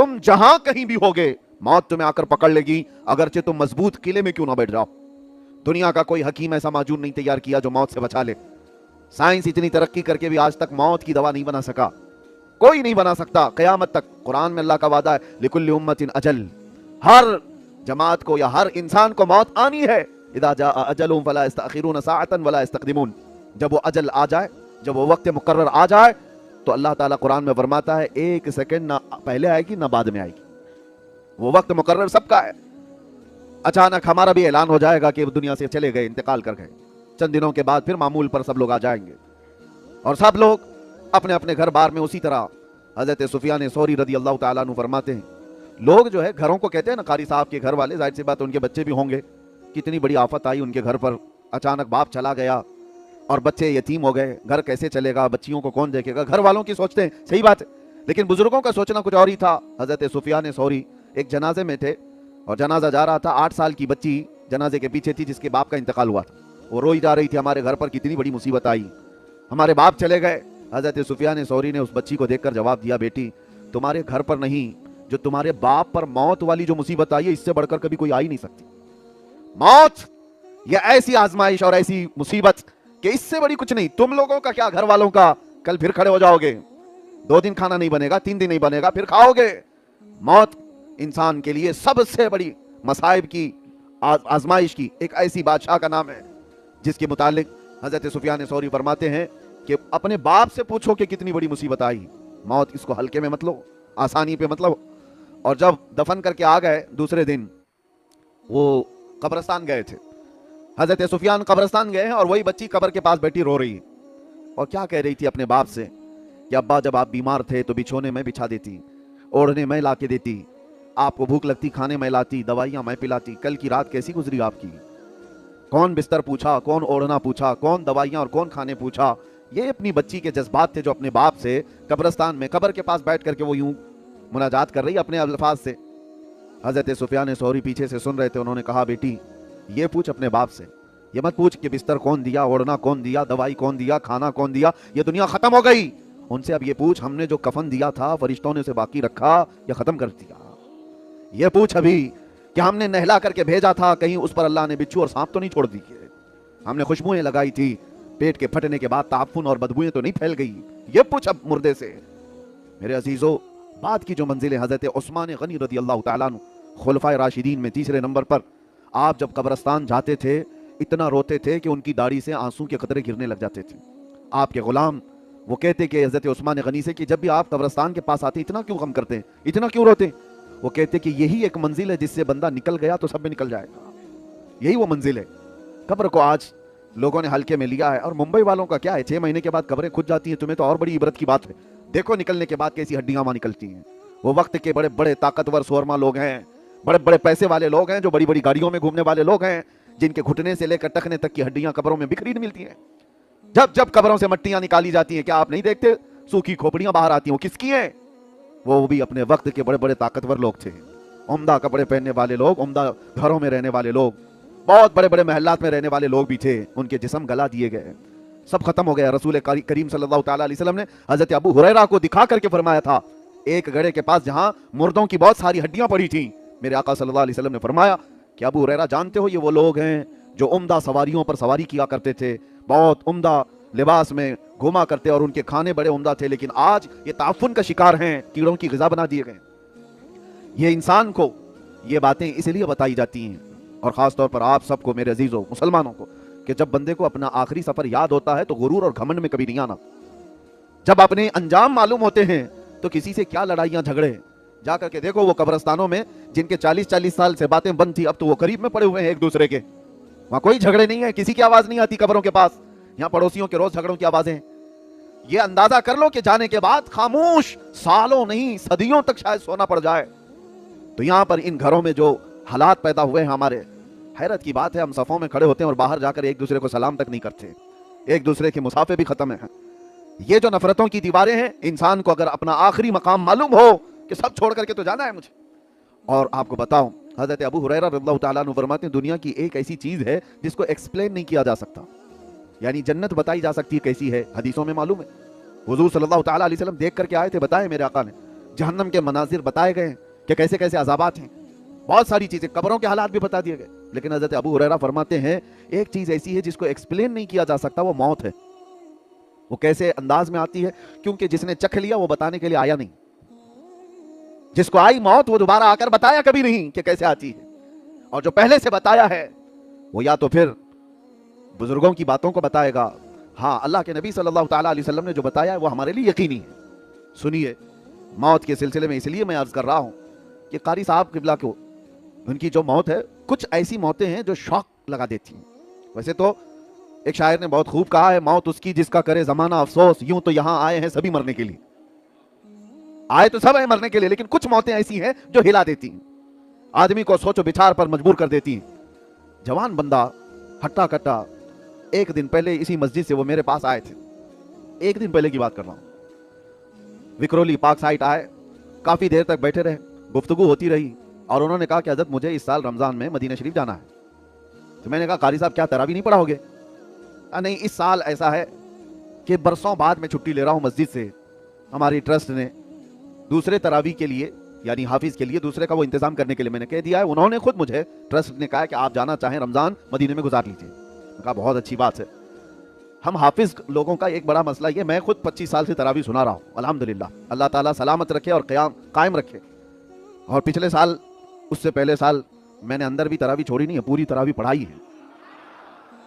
तुम जहां कहीं भी होगे मौत तुम्हें आकर पकड़ लेगी, अगरचे तुम मजबूत किले में क्यों ना बैठ जाओ। दुनिया का कोई हकीम ऐसा माजून नहीं तैयार किया जो मौत से बचा ले। साइंस इतनी तरक्की करके भी आज तक मौत की दवा नहीं बना सका, कोई नहीं बना सकता कयामत तक। कुरान में अल्लाह का वादा है, लिकुल्लि उम्मतिन अजल, हर जमात को या हर इंसान को मौत आनी है। इदा जा अजलुहुम फला यस्तअखिरून साअतन वला यस्तक़दिमून, जब वो अजल आ जाए, जब वो वक्त मुकर्रर आ जाए, तो अल्लाह ताला कुरान में फरमाता है एक सेकंड ना पहले आएगी ना बाद में आएगी, वो वक्त मुकर्रर सबका है। अचानक हमारा भी ऐलान हो जाएगा कि दुनिया से चले गए, इंतकाल कर गए, चंद दिनों के बाद फिर मामूल पर सब लोग आ जाएंगे और सब लोग अपने अपने घर बार में। उसी तरह हजरत सुफियान सौरी रदी अल्लाह ताला अन्हु फरमाते हैं, लोग जो है घरों को कहते हैं ना, कारी साहब के घर वाले, जाहिर सी बात उनके बच्चे भी होंगे। कितनी बड़ी आफत आई उनके घर पर, अचानक बाप चला गया और बच्चे यतीम हो गए, घर कैसे चलेगा, बच्चियों को कौन देखेगा। घर वालों की सोचते हैं, सही बात है, लेकिन बुजुर्गों का सोचना कुछ और ही था। हजरत सुफियान सौरी एक जनाजे में थे और जनाजा जा रहा था, 8 साल की बच्ची जनाजे के पीछे थी जिसके बाप का इंतकाल हुआ था। वो रोई जा रही थी, हमारे घर पर कितनी बड़ी मुसीबत आई, हमारे बाप चले गए। हजरत सुफियान सौरी ने उस बच्ची को देखकर जवाब दिया, बेटी तुम्हारे घर पर नहीं, जो तुम्हारे बाप पर मौत वाली जो मुसीबत आई है, इससे बढ़कर कभी कोई आ ही नहीं सकती। मौत यह ऐसी आजमाइश और ऐसी मुसीबत कि इससे बड़ी कुछ नहीं। तुम लोगों का क्या, घर वालों का, कल फिर खड़े हो जाओगे, 2 दिन खाना नहीं बनेगा, 3 दिन नहीं बनेगा, फिर खाओगे। मौत इंसान के लिए सबसे बड़ी मसाइब की, आजमाइश की एक ऐसी बादशाह का नाम है जिसके मुतालिक हजरत सुफियान सौरी फरमाते हैं कि अपने बाप से पूछो कि कितनी बड़ी मुसीबत आई। मौत इसको हल्के में मत लो, आसानी पे मत लो। और जब दफन करके आ गए दूसरे दिन, वो कब्रिस्तान गए थे, हजरत सुफियान कब्रिस्तान गए हैं और वही बच्ची कब्र के पास बैठी रो रही है और क्या कह रही थी अपने बाप से कि अब्बा जब आप बीमार थे तो बिछोने में बिछा देती, ओढ़ने में ला के देती, आपको भूख लगती खाने में लाती, दवाइयां मैं पिलाती, कल की रात कैसी गुजरी आपकी, कौन बिस्तर पूछा, कौन ओढ़ना पूछा, कौन दवाइयां और कौन खाने पूछा। ये अपनी बच्ची के जज्बात थे जो अपने बाप से कब्रिस्तान में कब्र के पास बैठ करके वो यूं मुनाजात कर रही अपने अल्फाज से। हजरत सुफियान सौरी पीछे से सुन रहे थे, उन्होंने कहा बेटी ये पूछ अपने बाप से, ये मत पूछ कि बिस्तर कौन दिया, ओढ़ना कौन दिया, दवाई कौन दिया, खाना कौन दिया, ये दुनिया खत्म हो गई। उनसे अब ये पूछ हमने जो कफन दिया था फरिश्तों ने उसे बाकी रखा या खत्म कर दिया। ये पूछ अभी कि हमने नहला करके भेजा था, कहीं उस पर अल्लाह ने बिच्छू और सांप तो नहीं छोड़ दी, हमने खुशबुएं लगाई थी, पेट के फटने के बाद ताफुन और बदबुएं तो नहीं फैल गई। ये पूछ अब मुर्दे से। मेरे अजीजों, बात की जो मंजिल हजरत उस्मान गनी रदी अल्लाह ताला अन्हु खुलफाए राशिदीन में तीसरे नंबर पर, आप जब कब्रिस्तान जाते थे इतना रोते थे कि उनकी दाढ़ी से आंसू के कतरे गिरने लग जाते थे। आपके गुलाम वो कहते कि हजरत उस्मान गनी से कि जब भी आप कब्रिस्तान के पास आते इतना क्यों गम करते हैं, इतना क्यों रोते। वो कहते कि यही एक मंजिल है जिससे बंदा निकल गया तो सब में निकल जाएगा, यही वो मंजिल है। कब्र को आज लोगों ने हल्के में लिया है और मुंबई वालों का क्या है, 6 महीने के बाद कब्रें खुद जाती हैं, तुम्हें तो और बड़ी इबरत की बात है। देखो निकलने के बाद कैसी हड्डियां वहां निकलती हैं। वो वक्त के बड़े बड़े ताकतवर शोरमा लोग हैं, बड़े बड़े पैसे वाले लोग हैं, जो बड़ी बड़ी गाड़ियों में घूमने वाले लोग हैं, जिनके घुटने से लेकर टखने तक की हड्डियां कब्रों में बिखरी मिलती हैं। जब जब कब्रों से मट्टियां निकाली जाती हैं, क्या आप नहीं देखते सूखी खोपड़ियां बाहर आती हैं, वो किसकी हैं? वो भी अपने वक्त के बड़े बड़े ताकतवर लोग थे, उम्दा कपड़े पहनने वाले लोग, उम्दा घरों में रहने वाले लोग, बहुत बड़े बड़े महल्लात में रहने वाले लोग भी थे। उनके जिस्म गला दिए गए, सब खत्म हो गया। रसूल करीम सल्लल्लाहु ताला अलैहि वसल्लम ने हजरत अबू हुरैरा को दिखा करके फरमाया था, एक गड़े के पास जहां मुर्दों की बहुत सारी हड्डियां पड़ी थी, मेरे आका सल्लल्लाहु अलैहि वसल्लम ने फरमाया कि अबू हुरैरा जानते हो ये वो लोग हैं जो उम्दा सवारियों पर सवारी किया करते थे, बहुत उम्दा लिबास में घुमा करते और उनके खाने बड़े उम्दा थे, लेकिन आज ये ताफुन का शिकार हैं, कीड़ों की ग़िज़ा बना दिए गए। ये इंसान को ये बातें इसलिए बताई जाती हैं, और ख़ास तौर पर आप सबको मेरे अजीज़ों मुसलमानों को, कि जब बंदे को अपना आखिरी सफ़र याद होता है तो गुरूर और घमंड में कभी नहीं आना। जब अपने अंजाम मालूम होते हैं तो किसी से क्या लड़ाइयाँ झगड़े। जा करके देखो वो कब्रिस्तानों में जिनके 40-40 साल से बातें बंद थी, अब तो वो करीब में पड़े हुए हैं एक दूसरे के, वहाँ कोई झगड़े नहीं है, किसी की आवाज़ नहीं आती कब्रों के पास। यहाँ पड़ोसियों के रोज़ झगड़ों की आवाज़ें। ये अंदाज़ा कर लो कि जाने के बाद खामोश सालों नहीं सदियों तक शायद सोना पड़ जाए। तो यहाँ पर इन घरों में जो हालात पैदा हुए हैं हमारे, हैरत की बात है, हम सफ़ों में खड़े होते हैं और बाहर जाकर एक दूसरे को सलाम तक नहीं करते, एक दूसरे के मुसाफे भी खत्म है। ये जो नफरतों की दीवारें हैं, इंसान को अगर अपना आखिरी मकाम मालूम हो कि सब छोड़ करके तो जाना है मुझे। और आपको बताऊं, हजरत अबू हुरैरा रज़ियल्लाहु ताला अन्हु फरमाते हैं, दुनिया की एक ऐसी चीज है जिसको एक्सप्लेन नहीं किया जा सकता, यानी जन्नत बताई जा सकती है कैसी है, हदीसों में मालूम है। हुजूर सल्लल्लाहु ताला अलैहि वसल्लम देख करके आए थे, बताए मेरे आका ने, जहन्नम के मनाजिर बताए गए कि कैसे कैसे अजाबात हैं, बहुत सारी चीजें, कब्रों के हालात भी बता दिए गए। लेकिन हजरत अबू हुरैरा फरमाते हैं एक चीज ऐसी है जिसको एक्सप्लेन नहीं किया जा सकता, वो मौत है। वो कैसे अंदाज में आती है, क्योंकि जिसने चख लिया वो बताने के लिए आया नहीं, जिसको आई मौत वो दोबारा आकर बताया कभी नहीं कि कैसे आती है। और जो पहले से बताया है वो या तो फिर बुजुर्गों की बातों को बताएगा, हाँ अल्लाह के नबी सल्लल्लाहु ताला अलैहि वसल्लम ने जो बताया है वो हमारे लिए यकीनी है। सुनिए, मौत के सिलसिले में इसलिए मैं अर्ज कर रहा हूं कि कारी साहब किबला को उनकी जो मौत है, कुछ ऐसी मौतें हैं जो शौक लगा देती हैं। वैसे तो एक शायर ने बहुत खूब कहा है, मौत उसकी जिसका करे जमाना अफसोस, यूं तो यहां आए हैं सभी मरने के लिए। आए तो सब है मरने के लिए, लेकिन कुछ मौतें ऐसी हैं जो हिला देती हैं, आदमी को सोचो विचार पर मजबूर कर देती हैं। जवान बंदा हट्टा कट्टा, एक दिन पहले इसी मस्जिद से वो मेरे पास आए थे, एक दिन पहले की बात कर रहा हूं। विक्रोली पार्क साइट आए, काफी देर तक बैठे रहे, गुफ्तगू होती रही और उन्होंने कहा कि हज़रत मुझे इस साल रमजान में मदीना शरीफ जाना है। तो मैंने कहा कारी साहब क्या तरावी नहीं पढ़ाओगे? नहीं, इस साल ऐसा है कि बरसों बाद मैं छुट्टी ले रहा हूं मस्जिद से, हमारी ट्रस्ट ने दूसरे तरावी के लिए यानी हाफिज के लिए दूसरे का वो इंतजाम करने के लिए मैंने कह दिया है। उन्होंने खुद मुझे ट्रस्ट ने कहा कि आप जाना चाहें रमजान मदीने में गुजार लीजिए। कहा बहुत अच्छी बात है। हम हाफिज लोगों का एक बड़ा मसला ये, मैं खुद 25 साल से तरावी सुना रहा हूँ, अल्हम्दुलिल्लाह, अल्लाह ताला सलामत रखे और कायम रखे। और पिछले साल, उससे पहले साल मैंने अंदर भी तरावी छोड़ी नहीं है, पूरी तरावी पढ़ाई है।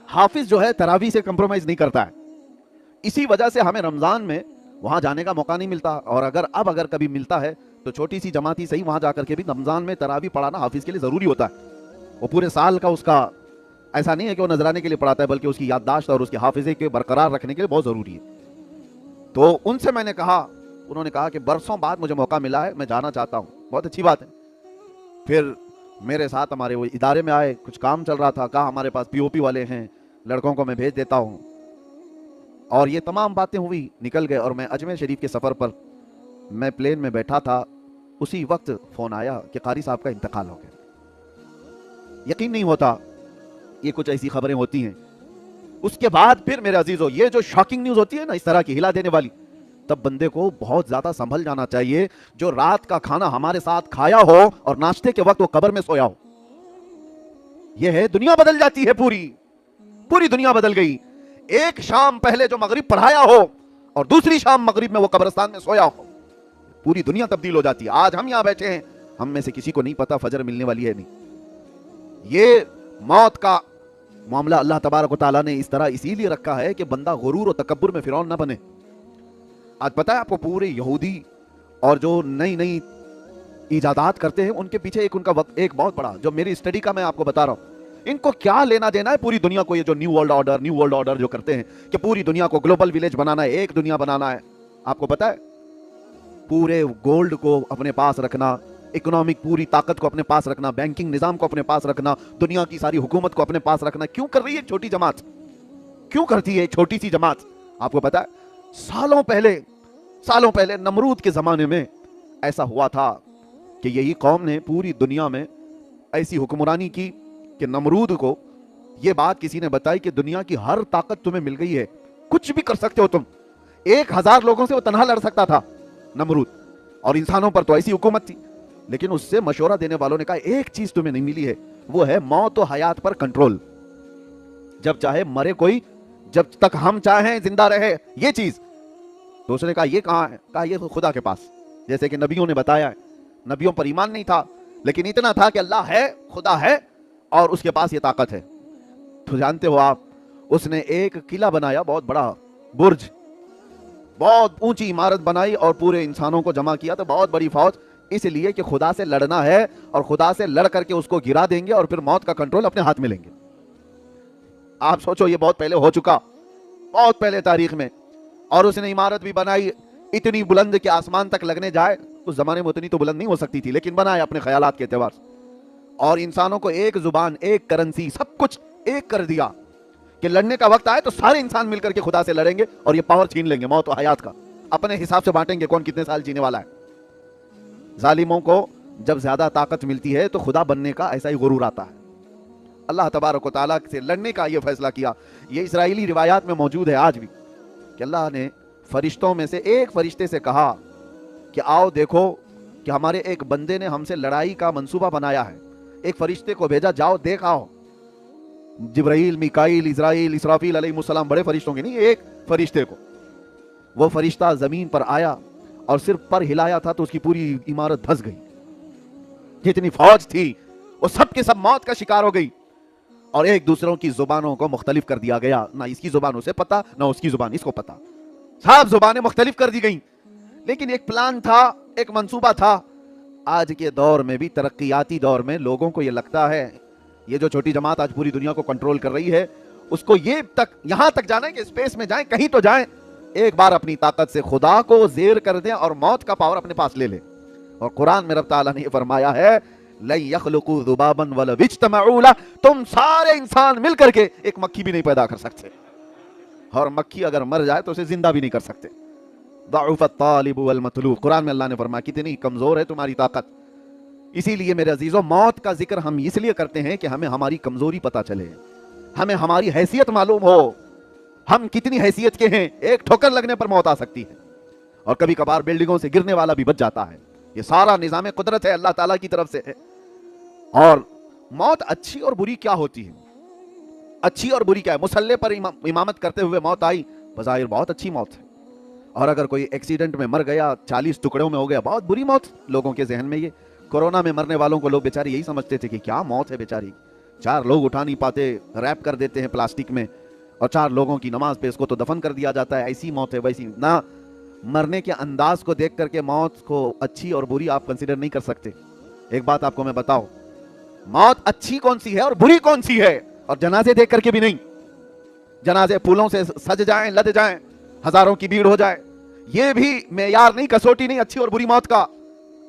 हाफिज जो है तरावी से कंप्रोमाइज नहीं करता है, इसी वजह से हमें रमजान में वहां जाने का मौका नहीं मिलता। और अगर कभी मिलता है तो छोटी सी जमात ही सही, वहां जाकर के भी रमजान में तरावी पढ़ाना हाफिज के लिए जरूरी होता है। वो पूरे साल का उसका ऐसा नहीं है कि वो नजराने के लिए पढ़ाता है, बल्कि उसकी याददाश्त और उसकी हाफिजे के बरकरार रखने के लिए बहुत जरूरी है। तो उनसे मैंने कहा, उन्होंने कहा कि बरसों बाद मुझे मौका मिला है, मैं जाना चाहता हूँ। बहुत अच्छी बात है। फिर मेरे साथ हमारे वो इदारे में आए, कुछ काम चल रहा था, कहा हमारे पास पीओपी वाले हैं, लड़कों को मैं भेज देता हूँ। और ये तमाम बातें हुई, निकल गए। और मैं अजमेर शरीफ के सफ़र पर मैं प्लेन में बैठा था, उसी वक्त फ़ोन आया कि कारी साहब का इंतकाल हो गया। यकीन नहीं होता, ये कुछ ऐसी खबरें होती हैं। उसके बाद फिर मेरे अजीजों, ये जो शॉकिंग न्यूज़ होती है ना, इस तरह की हिला देने वाली, तब बंदे को बहुत ज़्यादा संभल जाना चाहिए। जो रात का खाना हमारे साथ खाया हो और नाश्ते के वक्त वो कब्र में सोया हो, ये है दुनिया बदल जाती है, पूरी दुनिया बदल गई। एक शाम पहले जो मगरिब पढ़ाया हो और दूसरी शाम मगरिब में वो कब्रिस्तान में सोया हो, पूरी दुनिया तब्दील हो जाती है। आज हम यहां बैठे हैं, हम में से किसी को नहीं पता फजर मिलने वाली है नहीं। ये मौत का मामला अल्लाह तबारक व तआला ने इस तरह इसीलिए रखा है कि बंदा गुरूर और तकब्बुर में फिरौन ना बने। आज पता है आपको, पूरे यहूदी और जो नई नई इजादात करते हैं, उनके पीछे एक उनका वक्त एक बहुत बड़ा, जो मेरी स्टडी का मैं आपको बता रहा हूं, इनको क्या लेना देना है पूरी दुनिया को। ये जो न्यू वर्ल्ड ऑर्डर जो करते हैं कि पूरी दुनिया को ग्लोबल विलेज बनाना है, एक दुनिया बनाना है। आपको पता है, पूरे गोल्ड को अपने पास रखना, इकोनॉमिक पूरी ताकत को अपने पास रखना, बैंकिंग निजाम को अपने पास रखना, दुनिया की सारी हुकूमत को अपने पास रखना, क्यों कर रही है छोटी जमात? क्यों करती है छोटी सी जमात? आपको पता है, सालों पहले नमरूद के जमाने में ऐसा हुआ था कि यही कौम ने पूरी दुनिया में ऐसी हुक्मरानी की कि नमरूद को यह बात किसी ने बताई कि दुनिया की हर ताकत तुम्हें मिल गई है, कुछ भी कर सकते हो तुम। 1000 लोगों से वो तनहा लड़ सकता था नमरूद, और इंसानों पर तो ऐसी हुकूमत थी। लेकिन उससे मशवरा देने वालों ने कहा एक चीज तुम्हें नहीं मिली है, वो है मौत और हयात पर कंट्रोल। जब चाहे मरे कोई, जब तक हम चाहें जिंदा रहे, ये चीज। तो उसने कहा ये कहां है? कहा ये तो खुदा के पास। जैसे कि नबियों ने बताया है, नबियों पर ईमान नहीं था, लेकिन इतना था कि अल्लाह है, खुदा है और उसके पास ये ताकत है। तो जानते हो आप, उसने एक किला बनाया, बहुत बड़ा बुर्ज, बहुत ऊंची इमारत बनाई और पूरे इंसानों को जमा किया। तो बहुत बड़ी फौज, इसलिए कि खुदा से लड़ना है और खुदा से लड़ करके उसको गिरा देंगे और फिर मौत का कंट्रोल अपने हाथ में लेंगे। आप सोचो, ये बहुत पहले हो चुका, बहुत पहले तारीख में। और उसने इमारत भी बनाई इतनी बुलंद कि आसमान तक लगने जाए। उस जमाने में उतनी तो बुलंद नहीं हो सकती थी, लेकिन बनाए अपने ख्यालात के एतबार से। और इंसानों को एक जुबान, एक करेंसी, सब कुछ एक कर दिया कि लड़ने का वक्त आए तो सारे इंसान मिलकर के खुदा से लड़ेंगे और ये पावर छीन लेंगे मौत और हयात का, अपने हिसाब से बांटेंगे कौन कितने साल जीने वाला है। जालिमों को जब ज्यादा ताकत मिलती है तो खुदा बनने का ऐसा ही गुरूर आता है। अल्लाह तबारक व तआला से लड़ने का यह फैसला किया। यह इसराइली रिवायात में मौजूद है आज भी कि अल्लाह ने फरिश्तों में से एक फरिश्ते से कहा कि आओ देखो कि हमारे एक बंदे ने हमसे लड़ाई का मंसूबा बनाया है, एक फरिश्ते को भेजा, जाओ देख आओ। जिब्राइल, मिकाइल, इजराइल, इसराफील अलैहिमुस्सलाम, बड़े फरिश्तों के नहीं, एक फरिश्ते को। वो फरिश्ता जमीन पर आया और सिर्फ पर हिलाया था तो उसकी पूरी इमारत धंस गई। जितनी फौज थी वो सब के सब मौत का शिकार हो गई और एक दूसरों की जुबानों को मुख्तलिफ कर दिया गया। ना इसकी जुबान उसे पता, ना उसकी जुबान इसको पता, सब जुबानें मुख्तलिफ कर दी गई। लेकिन एक प्लान था, एक मंसूबा था। आज के दौर में भी, तरक्कियाती दौर में, लोगों को यह लगता है ये जो छोटी जमात आज पूरी दुनिया को कंट्रोल कर रही है, उसको ये तक यहां तक जाना है कि स्पेस में जाएं, कहीं तो जाएं, एक बार अपनी ताकत से खुदा को जेर कर दें और मौत का पावर अपने पास ले लें। और कुरान में रब ताला ने फरमाया है, लन यखलुकू ज़ुबाबन वला इज्तमऊ ला, तुम सारे इंसान मिलकर के एक मक्खी भी नहीं पैदा कर सकते, और मक्खी अगर मर जाए तो उसे जिंदा भी नहीं कर सकते। ज़अफ़त तालिब वल मतलूब, कुरान में अल्लाह ने फरमाया कितनी कमजोर है तुम्हारी ताकत। इसीलिए मेरे अजीजों, मौत का जिक्र हम इसलिए करते हैं कि हमें हमारी कमजोरी पता चले, हमें हमारी हैसियत मालूम हो, हम कितनी हैसियत के हैं। एक ठोकर लगने पर मौत आ सकती है और कभी कभार बिल्डिंगों से गिरने वाला भी बच जाता है। ये सारा निजाम कुदरत है, अल्लाह ताला की तरफ से है। और मौत अच्छी और बुरी क्या होती है? अच्छी और बुरी क्या है? मुसल्ले पर इमामत करते हुए मौत आई, बज़ाहिर बहुत अच्छी मौत है। और अगर कोई एक्सीडेंट में मर गया, 40 टुकड़ों में हो गया, बहुत बुरी मौत। लोगों के जहन में ये कोरोना में मरने वालों को लोग बेचारे यही समझते थे कि क्या मौत है बेचारी, 4 लोग उठा नहीं पाते, रैप कर देते हैं प्लास्टिक में, और 4 लोगों की नमाज पे इसको तो दफन कर दिया जाता है, ऐसी मौत है वैसी ना। मरने के अंदाज को देख करके मौत को अच्छी और बुरी आप कंसीडर नहीं कर सकते। एक बात आपको मैं बताऊं, मौत अच्छी कौन सी है और बुरी कौन सी है, और जनाजे देख करके भी नहीं। जनाजे फूलों से सज जाएं, लद जाएं, हजारों की भीड़ हो जाए, ये भी मेयार नहीं, कसौटी नहीं अच्छी और बुरी मौत का।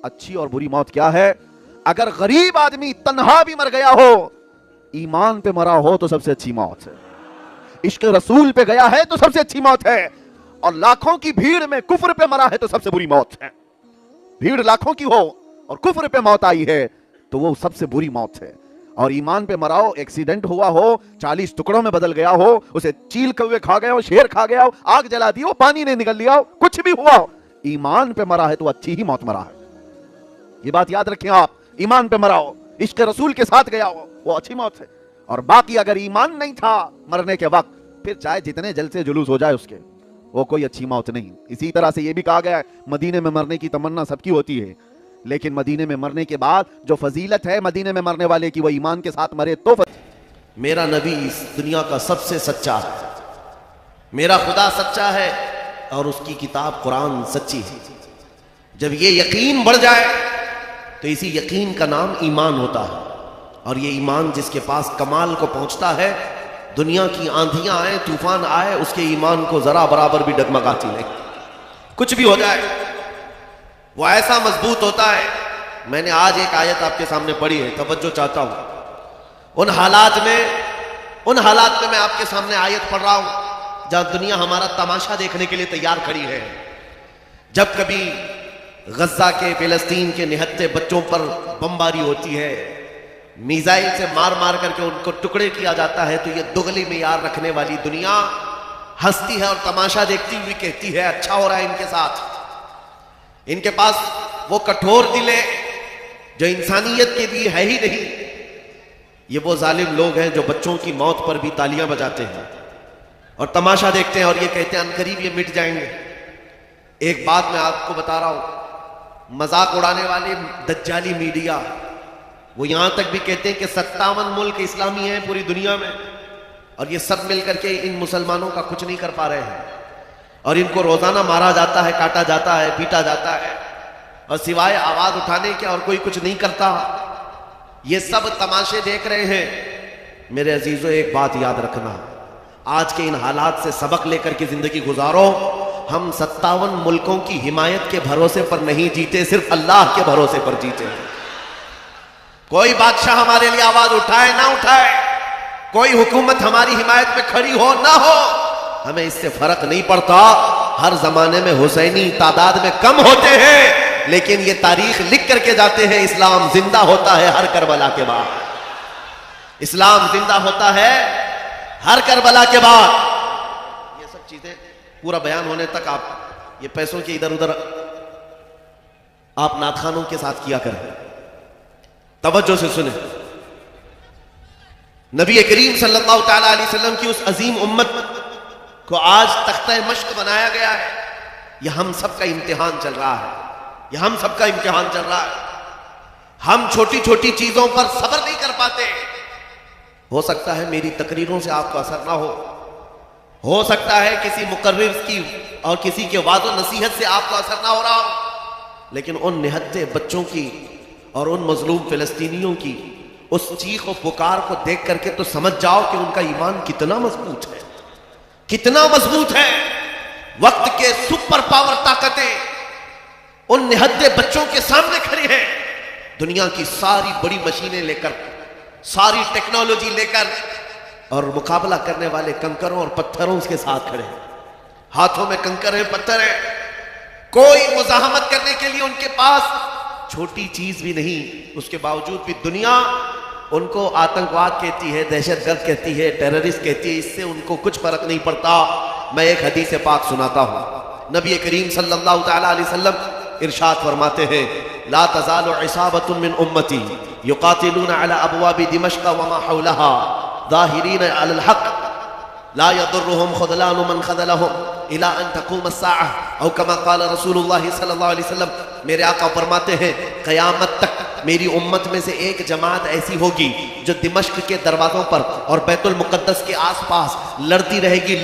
अच्छी और बुरी मौत क्या है? अगर गरीब आदमी तन्हा भी मर गया हो, ईमान पे मरा हो, तो सबसे अच्छी मौत है। इश्क रसूल पे गया है तो सबसे अच्छी मौत है, और लाखों की भीड़ में कुफ्र पे मरा है तो सबसे बुरी मौत है। भीड़ लाखों की हो और कुफ्र पे मौत आई है तो वो सबसे बुरी मौत है। और ईमान पे मरा हो, एक्सीडेंट हुआ हो, 40 टुकड़ों में बदल गया हो, उसे चील कौवे खा गया हो, शेर खा गया हो, आग जला दी हो, पानी ने निकल लिया हो, कुछ भी हुआ हो, ईमान पे मरा है तो अच्छी ही मौत मरा है। ये बात याद रखें आप। ईमान पे मरा हो, इश्क रसूल के साथ गया हो, वो अच्छी मौत है। और बाकी अगर ईमान नहीं था मरने के वक्त, फिर चाहे जितने जल से जुलूस हो जाए उसके, वो कोई अच्छी मौत नहीं। इसी तरह से ये भी कहा गया है, मदीने में मरने की तमन्ना सबकी होती है, लेकिन मदीने में मरने के बाद जो फजीलत है मदीने में मरने वाले की, वो ईमान के साथ मरे तो। मेरा नबी इस दुनिया का सबसे सच्चा है, मेरा खुदा सच्चा है और उसकी किताब कुरान सच्ची है। जब ये यकीन बढ़ जाए तो इसी यकीन का नाम ईमान होता है। और ये ईमान जिसके पास कमाल को पहुंचता है, दुनिया की आंधियां आए, तूफान आए, उसके ईमान को जरा बराबर भी डगमगाती नहीं। कुछ भी हो जाए वो ऐसा मजबूत होता है। मैंने आज एक आयत आपके सामने पढ़ी है, तवज्जो चाहता हूं। उन हालात में मैं आपके सामने आयत पढ़ रहा हूं जहां दुनिया हमारा तमाशा देखने के लिए तैयार खड़ी है। जब कभी गजा के, फिलिस्तीन के निहत्ते बच्चों पर बमबारी होती है, मिसाइल से मार मार करके उनको टुकड़े किया जाता है, तो ये दुगली मेयार रखने वाली दुनिया हंसती है और तमाशा देखती हुई कहती है अच्छा हो रहा है इनके साथ। इनके पास वो कठोर दिल है जो इंसानियत के लिए है ही नहीं। ये वो जालिम लोग हैं जो बच्चों की मौत पर भी तालियां बजाते हैं और तमाशा देखते हैं और ये कहते हैं अनकरीब ये मिट जाएंगे। एक बात मैं आपको बता रहा हूं, मजाक उड़ाने वाले दज्जाली मीडिया वो यहां तक भी कहते हैं कि 57 मुल्क इस्लामी हैं पूरी दुनिया में, और ये सब मिलकर के इन मुसलमानों का कुछ नहीं कर पा रहे हैं, और इनको रोजाना मारा जाता है, काटा जाता है, पीटा जाता है, और सिवाय आवाज उठाने के और कोई कुछ नहीं करता। ये सब तमाशे देख रहे हैं। मेरे अजीजों, एक बात याद रखना, आज के इन हालात से सबक लेकर के जिंदगी गुजारो। हम 57 मुल्कों की हिमायत के भरोसे पर नहीं जीते, सिर्फ अल्लाह के भरोसे पर जीते। कोई बादशाह हमारे लिए आवाज उठाए ना उठाए, कोई हुकूमत हमारी हिमायत में खड़ी हो ना हो, हमें इससे फर्क नहीं पड़ता। हर जमाने में हुसैनी तादाद में कम होते हैं, लेकिन ये तारीख लिख करके जाते हैं, इस्लाम जिंदा होता है हर करबला के बाद। इस्लाम जिंदा होता है हर करबला के बाद। ये सब चीजें पूरा बयान होने तक आप ये पैसों के इधर उधर आप नातखानों के साथ किया करें। तवज्जो से सुने, नबी करीम सल्लल्लाहु तआला अलैहि वसल्लम की उस अजीम उम्मत को आज तख्ता मश्क बनाया गया है। यह हम सबका इम्तिहान चल रहा है, यह हम सबका इम्तिहान चल रहा है। हम छोटी छोटी चीजों पर सब्र नहीं कर पाते। हो सकता है मेरी तकरीरों से आपको असर ना हो सकता है किसी मुकर्रिर की और किसी के वादो नसीहत से आपको असर ना हो रहा हो, लेकिन उन निहत्ते बच्चों की और उन मजलूम फिलिस्तीनियों की उस चीख और पुकार को देख करके तो समझ जाओ कि उनका ईमान कितना मजबूत है, कितना मजबूत है। वक्त के सुपर पावर ताकतें उन निहत्ते बच्चों के सामने खड़ी हैं। दुनिया की सारी बड़ी मशीनें लेकर, सारी टेक्नोलॉजी लेकर, और मुकाबला करने वाले कंकरों और पत्थरों के साथ खड़े हैं। हाथों में कंकर है, पत्थर है, कोई मुजाहमत करने के लिए उनके पास छोटी चीज भी नहीं। उसके बावजूद भी दुनिया उनको आतंकवाद कहती है, दहशतगर्द कहती है, टेररिस्ट कहती है। इससे उनको कुछ फर्क नहीं पड़ता। मैं एक हदीस पाक सुनाता हूं। नबी करीम सल्लल्लाहु तआला अलैहि वसल्लम इरशाद फरमाते हैं, ला तज़ालु इसाबतुन मिन उम्मती युकातिलूना अला अबवाबि दिमश्क व मा हौलहा ज़ाहिरीन अलल हक़ ला यदुर्रुहुम ख़ुज़लानु मन ख़ज़लहुम इला अन तक़ूम अस्साअह औ कमा क़ाल रसूलुल्लाह सल्लल्लाहु अलैहि वसल्लम। मेरे आका फरमाते हैं, क़यामत तक मेरी उम्मत में से एक जमात ऐसी होगी जो दिमश्क के दरवाजों पर और बैतुल मुक़द्दस के आसपास लड़ती रहेगी,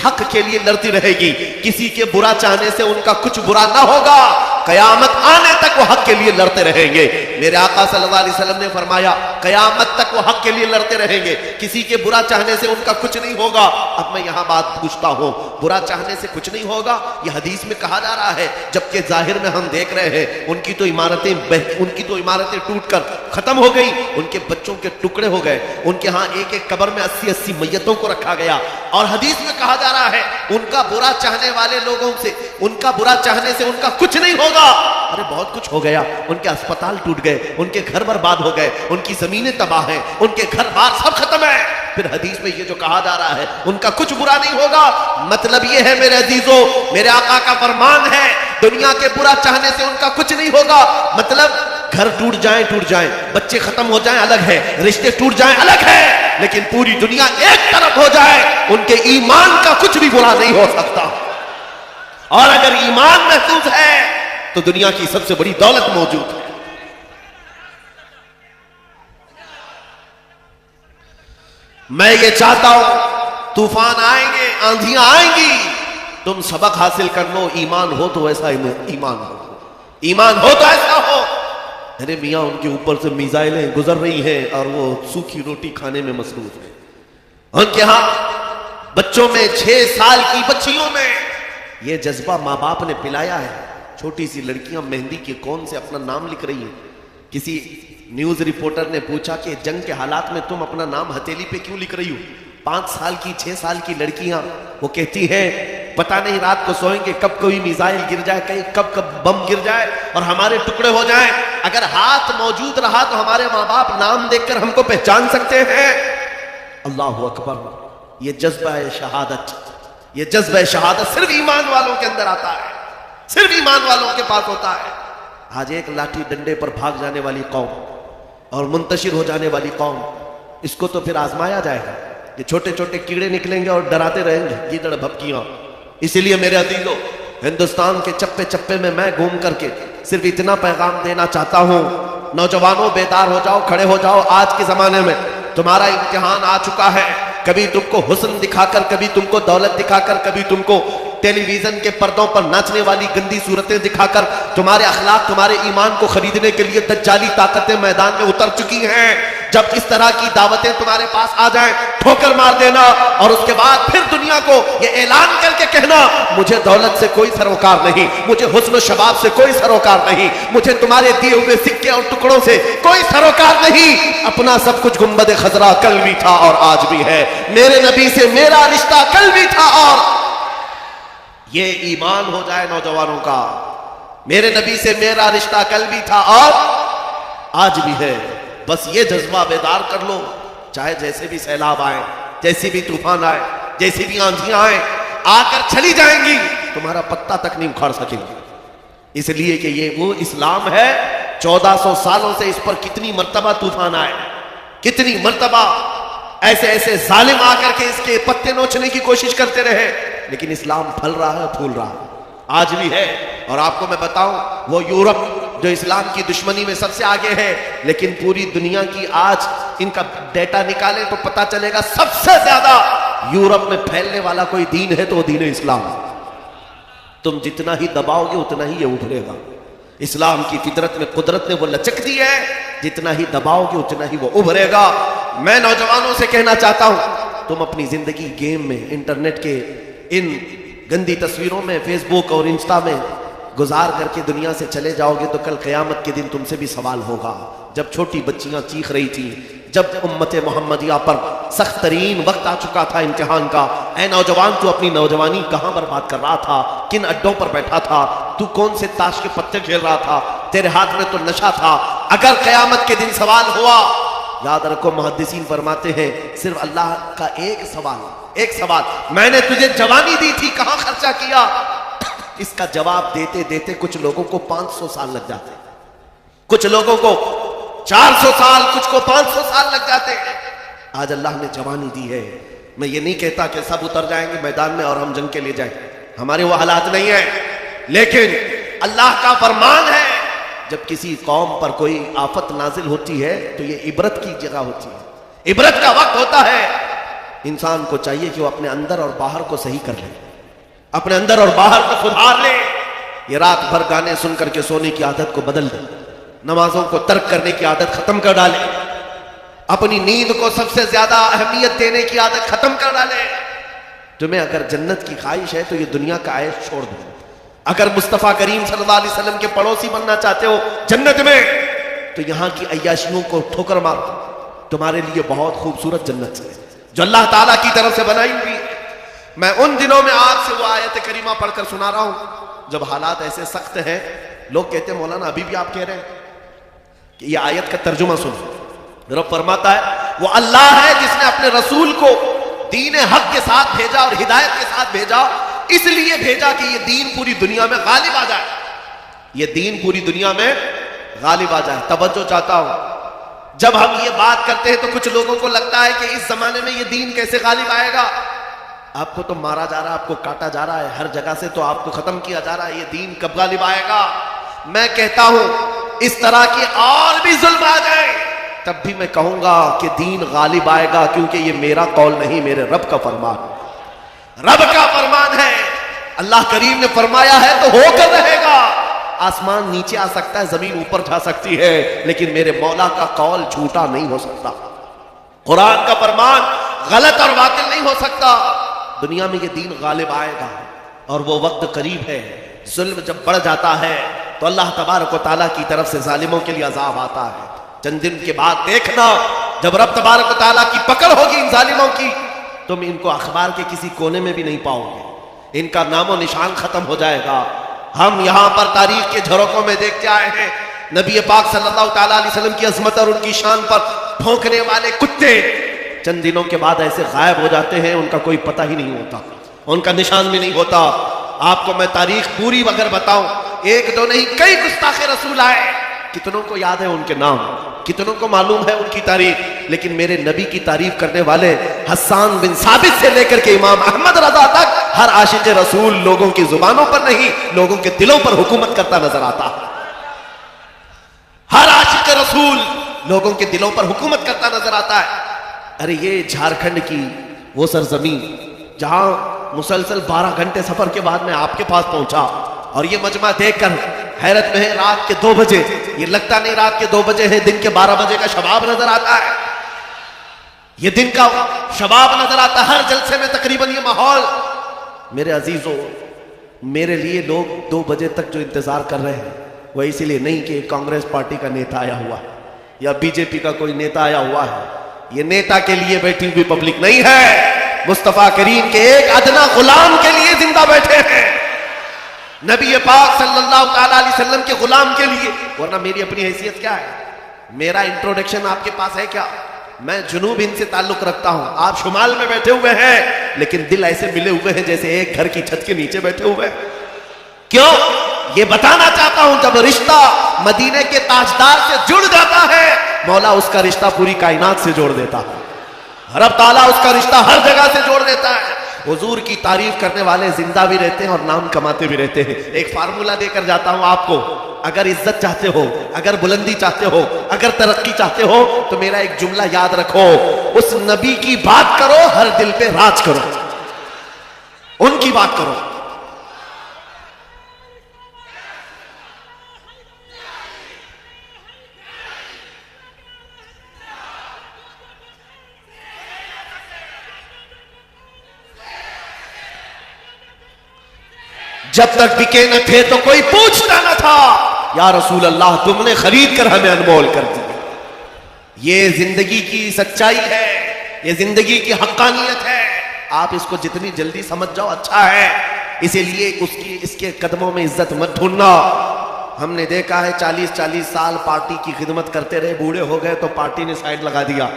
हक के लिए लड़ती रहेगी। किसी के बुरा चाहने से उनका कुछ बुरा ना होगा। कयामत आने तक वो हक के लिए लड़ते रहेंगे। मेरे आका सल्लल्लाहु अलैहि वसल्लम ने फरमाया, कयामत तक वो हक के लिए लड़ते रहेंगे, किसी के बुरा चाहने से उनका कुछ नहीं होगा। अब मैं यहां बात पूछता हूं, बुरा चाहने से कुछ नहीं होगा, यह हदीस में कहा जा रहा है, जबकि जाहिर में हम देख रहे हैं उनकी तो इमारतें टूटकर खत्म हो गई, उनके बच्चों के टुकड़े हो गए, उनके यहां एक एक कब्र में 80-80 मैयतों को रखा गया। और हदीस में कहा जा रहा है, उनका बुरा चाहने वाले लोगों से, उनका बुरा चाहने से उनका कुछ नहीं होगा। अरे बहुत कुछ हो गया, उनके अस्पताल टूट गए, उनके घर बर्बाद हो गए, उनकी जमीनें तबाह हैं, उनके घर बार सब खत्म है। फिर हदीस में ये जो कहा जा रहा है, उनका कुछ बुरा नहीं होगा। मतलब ये है मेरे अजीजों, मेरे आका का फरमान है, दुनिया के बुरा चाहने से उनका कुछ नहीं होगा। मतलब घर टूट जाए, बच्चे खत्म हो जाएं अलग है, रिश्ते टूट जाएं अलग है, लेकिन पूरी दुनिया एक तरफ हो जाए, उनके ईमान का कुछ भी बुरा नहीं हो सकता। और अगर ईमान महफूज है तो दुनिया की सबसे बड़ी दौलत मौजूद है। मैं ये चाहता हूं, तूफान आएंगे, आंधियां आएंगी, तुम सबक हासिल कर लो। ईमान हो तो ऐसा ईमान हो तो ऐसा हो। अरे मियाँ, उनके ऊपर से मिसाइलें गुजर रही हैं और वो सूखी रोटी खाने में मसरूफ है। उनके यहां बच्चों में, 6 साल की बच्चियों में ये जज्बा माँ बाप ने पिलाया है। छोटी सी लड़कियां मेहंदी के कोन से अपना नाम लिख रही हैं। किसी न्यूज रिपोर्टर ने पूछा कि जंग के हालात में तुम अपना नाम हथेली पे क्यों लिख रही हो? 5 साल की, 6 साल की लड़कियां, वो कहती है पता नहीं रात को सोएंगे कब कोई मिसाइल गिर जाए, कहीं कब बम गिर जाए और हमारे टुकड़े हो जाए। अगर हाथ मौजूद रहा तो हमारे माँ बाप नाम देखकर हमको पहचान सकते हैं। अल्लाहु अकबर। ये जज्बा है शहादत, ये जज्बा है शहादत सिर्फ ईमान वालों के अंदर आता है, सिर्फ ईमान वालों के पास होता है। आज एक लाठी डंडे पर भाग जाने वाली कौम और मुंतशिर हो जाने वाली कौम, इसको तो फिर आजमाया जाएगा। ये छोटे छोटे कीड़े निकलेंगे और डराते रहेंगे, गीदड़ भपकियां। इसीलिए मेरे अजीजों, हिंदुस्तान के चप्पे चप्पे में मैं घूम करके सिर्फ इतना पैगाम देना चाहता हूं, नौजवानों बेदार हो जाओ, खड़े हो जाओ। आज के जमाने में तुम्हारा इम्तिहान आ चुका है। कभी तुमको हुस्न दिखाकर, कभी तुमको दौलत दिखाकर, कभी तुमको टेलीविजन के पर्दों पर नाचने वाली गंदी सूरतें दिखाकर तुम्हारे अखलाक, तुम्हारे ईमान को खरीदने के लिए दज्जाली ताकतें मैदान में उतर चुकी हैं। जब इस तरह की दावतें तुम्हारे पास आ जाएं, ठोकर मार देना और उसके बाद फिर दुनिया को यह ऐलान करके कहना, मुझे दौलत से कोई सरोकार नहीं, मुझे हुस्न शबाब से कोई सरोकार नहीं, मुझे तुम्हारे दिए हुए सिक्के और टुकड़ों से कोई सरोकार नहीं। अपना सब कुछ गुंबद खजरा कल भी था और आज भी है। मेरे नबी से मेरा रिश्ता कल भी था और ये ईमान हो जाए नौजवानों का, मेरे नबी से मेरा रिश्ता कल भी था और आज भी है। बस ये जज्बा बेदार कर लो। चाहे जैसे भी सैलाब आए, जैसी भी तूफान आए, जैसी भी आंधियां आए, आकर चली जाएंगी, तुम्हारा पत्ता तक नहीं उखाड़ सकेंगी। इसलिए कि ये वो इस्लाम है। 1400 सालों से इस पर कितनी मर्तबा तूफान आए, कितनी मर्तबा ऐसे ऐसे जालिम आकर के इसके पत्ते नोचने की कोशिश करते रहे, लेकिन इस्लाम फल रहा है, फूल रहा है, आज भी है। और आपको मैं बताऊं, वो यूरोप जो इस्लाम की दुश्मनी में सबसे आगे है, लेकिन पूरी दुनिया की आज इनका डेटा निकाले तो पता चलेगा सबसे ज्यादा यूरोप में फैलने वाला कोई दीन है तो वो दीन इस्लाम। तुम जितना ही दबाओगे उतना ही ये उभरेगा। इस्लाम की फितरत में, कुदरत ने वो लचक दी है, जितना ही दबाओगे उतना ही वो उभरेगा। मैं नौजवानों से कहना चाहता हूं, तुम अपनी जिंदगी गेम में, इंटरनेट के इन गंदी तस्वीरों में, फेसबुक और इंस्टा में गुजार करके दुनिया से चले जाओगे तो कल क़यामत के दिन तुमसे भी सवाल होगा। जब छोटी बच्चियां चीख रही थी, जब उम्मत मोहम्मदिया पर सख्त तरीन वक्त आ चुका था इम्तिहान का, ऐ नौजवान तू अपनी नौजवानी कहां बर्बाद कर रहा था, किन अड्डों पर बैठा था, तू कौन से ताश के पत्ते खेल रहा था, तेरे हाथ में तो नशा था। अगर क़यामत के दिन सवाल हुआ, याद रखो मुहद्दिसीन फरमाते हैं, सिर्फ अल्लाह का एक सवाल, मैंने तुझे जवानी दी थी, कहां खर्चा किया? इसका जवाब देते देते कुछ लोगों को 500 साल लग जाते, कुछ लोगों को 400 साल, कुछ को 500 साल लग जाते हैं। आज अल्लाह ने जवानी दी है। मैं ये नहीं कहता कि सब उतर जाएंगे मैदान में और हम जंग के ले जाएं, हमारे वो हालात नहीं है, लेकिन अल्लाह का फरमान है, जब किसी कौम पर कोई आफत नाजिल होती है तो ये इबरत की जगह होती है, इबरत का वक्त होता है। इंसान को चाहिए कि वो अपने अंदर और बाहर को सही कर ले, अपने अंदर और बाहर को सुधार ले। ये रात भर गाने सुन करके सोने की आदत को बदल दे, नमाजों को तर्क करने की आदत खत्म कर डाले, अपनी नींद को सबसे ज्यादा अहमियत देने की आदत खत्म कर डाले। तुम्हें अगर जन्नत की ख्वाहिश है तो ये दुनिया का आयश छोड़ दो। अगर मुस्तफा करीम सल्लल्लाहु अलैहि वसल्लम के पड़ोसी बनना चाहते हो जन्नत में, तो यहां की अय्याशियों को ठोकर मार, तुम्हारे लिए बहुत खूबसूरत जन्नत है जो अल्लाह ताला की तरफ से बनाई हुई है। मैं उन दिनों में आज से वो आयत करीमा पढ़कर सुना रहा हूं जब हालात ऐसे सख्त हैं। लोग कहते हैं मौलाना अभी भी आप कह रहे हैं कि ये आयत का तर्जुमा सुनो। रब फरमाता है वो अल्लाह है जिसने अपने रसूल को दीन हक के साथ भेजा और हिदायत के साथ भेजा, इसलिए भेजा कि ये दीन पूरी दुनिया में गालिब आ जाए, ये दीन पूरी दुनिया में गालिब आ जाए। तवज्जो चाहता हूं, जब हम ये बात करते हैं तो कुछ लोगों को लगता है कि इस जमाने में ये दीन कैसे गालिब आएगा। आपको तो मारा जा रहा है, आपको काटा जा रहा है, हर जगह से तो आपको खत्म किया जा रहा है, ये दीन कब गालिब आएगा? मैं कहता हूं इस तरह की और भी जुल्म आ जाए तब भी मैं कहूंगा कि दीन गालिब आएगा, क्योंकि ये मेरा कौल नहीं, मेरे रब का फरमान है, रब का फरमान है। अल्लाह करीम ने फरमाया है तो होकर रहेगा। आसमान नीचे आ सकता है, जमीन ऊपर जा सकती है, लेकिन मेरे मौला का कौल झूठा नहीं हो सकता, कुरान का फरमान गलत और बातिल नहीं हो सकता। दुनिया में ये दीन गालिब आएगा और वो वक्त करीब है। जुल्म जब बढ़ जाता है तो अल्लाह तबारक व तआला की तरफ से जालिमों के लिए अजाब आता है। चंद दिन के बाद देखना, जब रब तबारक व तआला की पकड़ होगी इन जालिमों की, तुम इनको अखबार के किसी कोने में भी नहीं पाओगे, इनका नामो निशान खत्म हो जाएगा। हम यहां पर तारीख के झरोकों में देखते आए हैं, नबी पाक सल्लल्लाहु तआला अलैहि वसल्लम की अजमत और उनकी शान पर भौंकने वाले कुत्ते चंद दिनों के बाद ऐसे गायब हो जाते हैं, उनका कोई पता ही नहीं होता, उनका निशान भी नहीं होता। आपको मैं तारीख पूरी अगर बताऊं, एक दो नहीं कई गुस्ताखे रसूल आए, कितनों को याद है उनके नाम, कितनों को मालूम है उनकी तारीख, लेकिन मेरे नबी की तारीफ करने वाले हस्सान बिन साबित से लेकर के इमाम अहमद रजा तक हर आशिक रसूल लोगों की जुबानों पर नहीं, लोगों के दिलों पर हुकूमत करता नजर आता है। हर आशिक रसूल लोगों के दिलों पर हुकूमत करता नजर आता है। अरे ये झारखंड की वो सरजमीन जहां मुसलसल 12 घंटे सफर के बाद मैं आपके पास पहुंचा और ये मजमा देखकर हैरत में है। रात के 2 बजे, ये लगता नहीं रात के 2 बजे है, दिन के 12 बजे का शबाब नजर आता है, ये दिन का शबाब नजर आता है हर जलसे में तकरीबन ये माहौल। मेरे अजीजों, मेरे लिए लोग 2 बजे तक जो इंतजार कर रहे हैं वह इसीलिए नहीं कि कांग्रेस पार्टी का नेता आया हुआ है या बीजेपी का कोई नेता आया हुआ है, ये नेता के लिए बैठी हुई पब्लिक नहीं है, मुस्तफा करीम के एक अदना गुलाम के लिए जिंदा बैठे हैं, नबी पाक सल्लल्लाहु तआला अलैहि वसल्लम के गुलाम के लिए। वरना मेरी अपनी हैसियत क्या है, मेरा इंट्रोडक्शन आपके पास है क्या? मैं जुनूब हिंद से ताल्लुक रखता हूं, आप शुमाल में बैठे हुए हैं, लेकिन दिल ऐसे मिले हुए हैं जैसे एक घर की छत के नीचे बैठे हुए हैं। क्यों? ये बताना चाहता हूं, जब रिश्ता मदीने के ताजदार से जुड़ जाता है, मौला उसका रिश्ता पूरी कायनात से जोड़ देता है। रब ताला उसका रिश्ता हर जगह से जोड़ देता है। हुजूर की तारीफ करने वाले जिंदा भी रहते हैं और नाम कमाते भी रहते हैं। एक फार्मूला देकर जाता हूं आपको, अगर इज्जत चाहते हो, अगर बुलंदी चाहते हो, अगर तरक्की चाहते हो, तो मेरा एक जुमला याद रखो, उस नबी की बात करो, हर दिल पे राज करो, उनकी बात करो। जब तक बिके न थे तो कोई पूछता न था, या रसूल अल्लाह तुमने खरीद कर हमें अनमोल कर दिया। ये जिंदगी की सच्चाई है, ये जिंदगी की हक्कानियत है। आप इसको जितनी जल्दी समझ जाओ अच्छा है। इसीलिए उसकी इसके कदमों में इज्जत मत ढूंढना। हमने देखा है 40-40 साल पार्टी की खिदमत करते रहे, बूढ़े हो गए तो पार्टी ने साइड लगा दिया।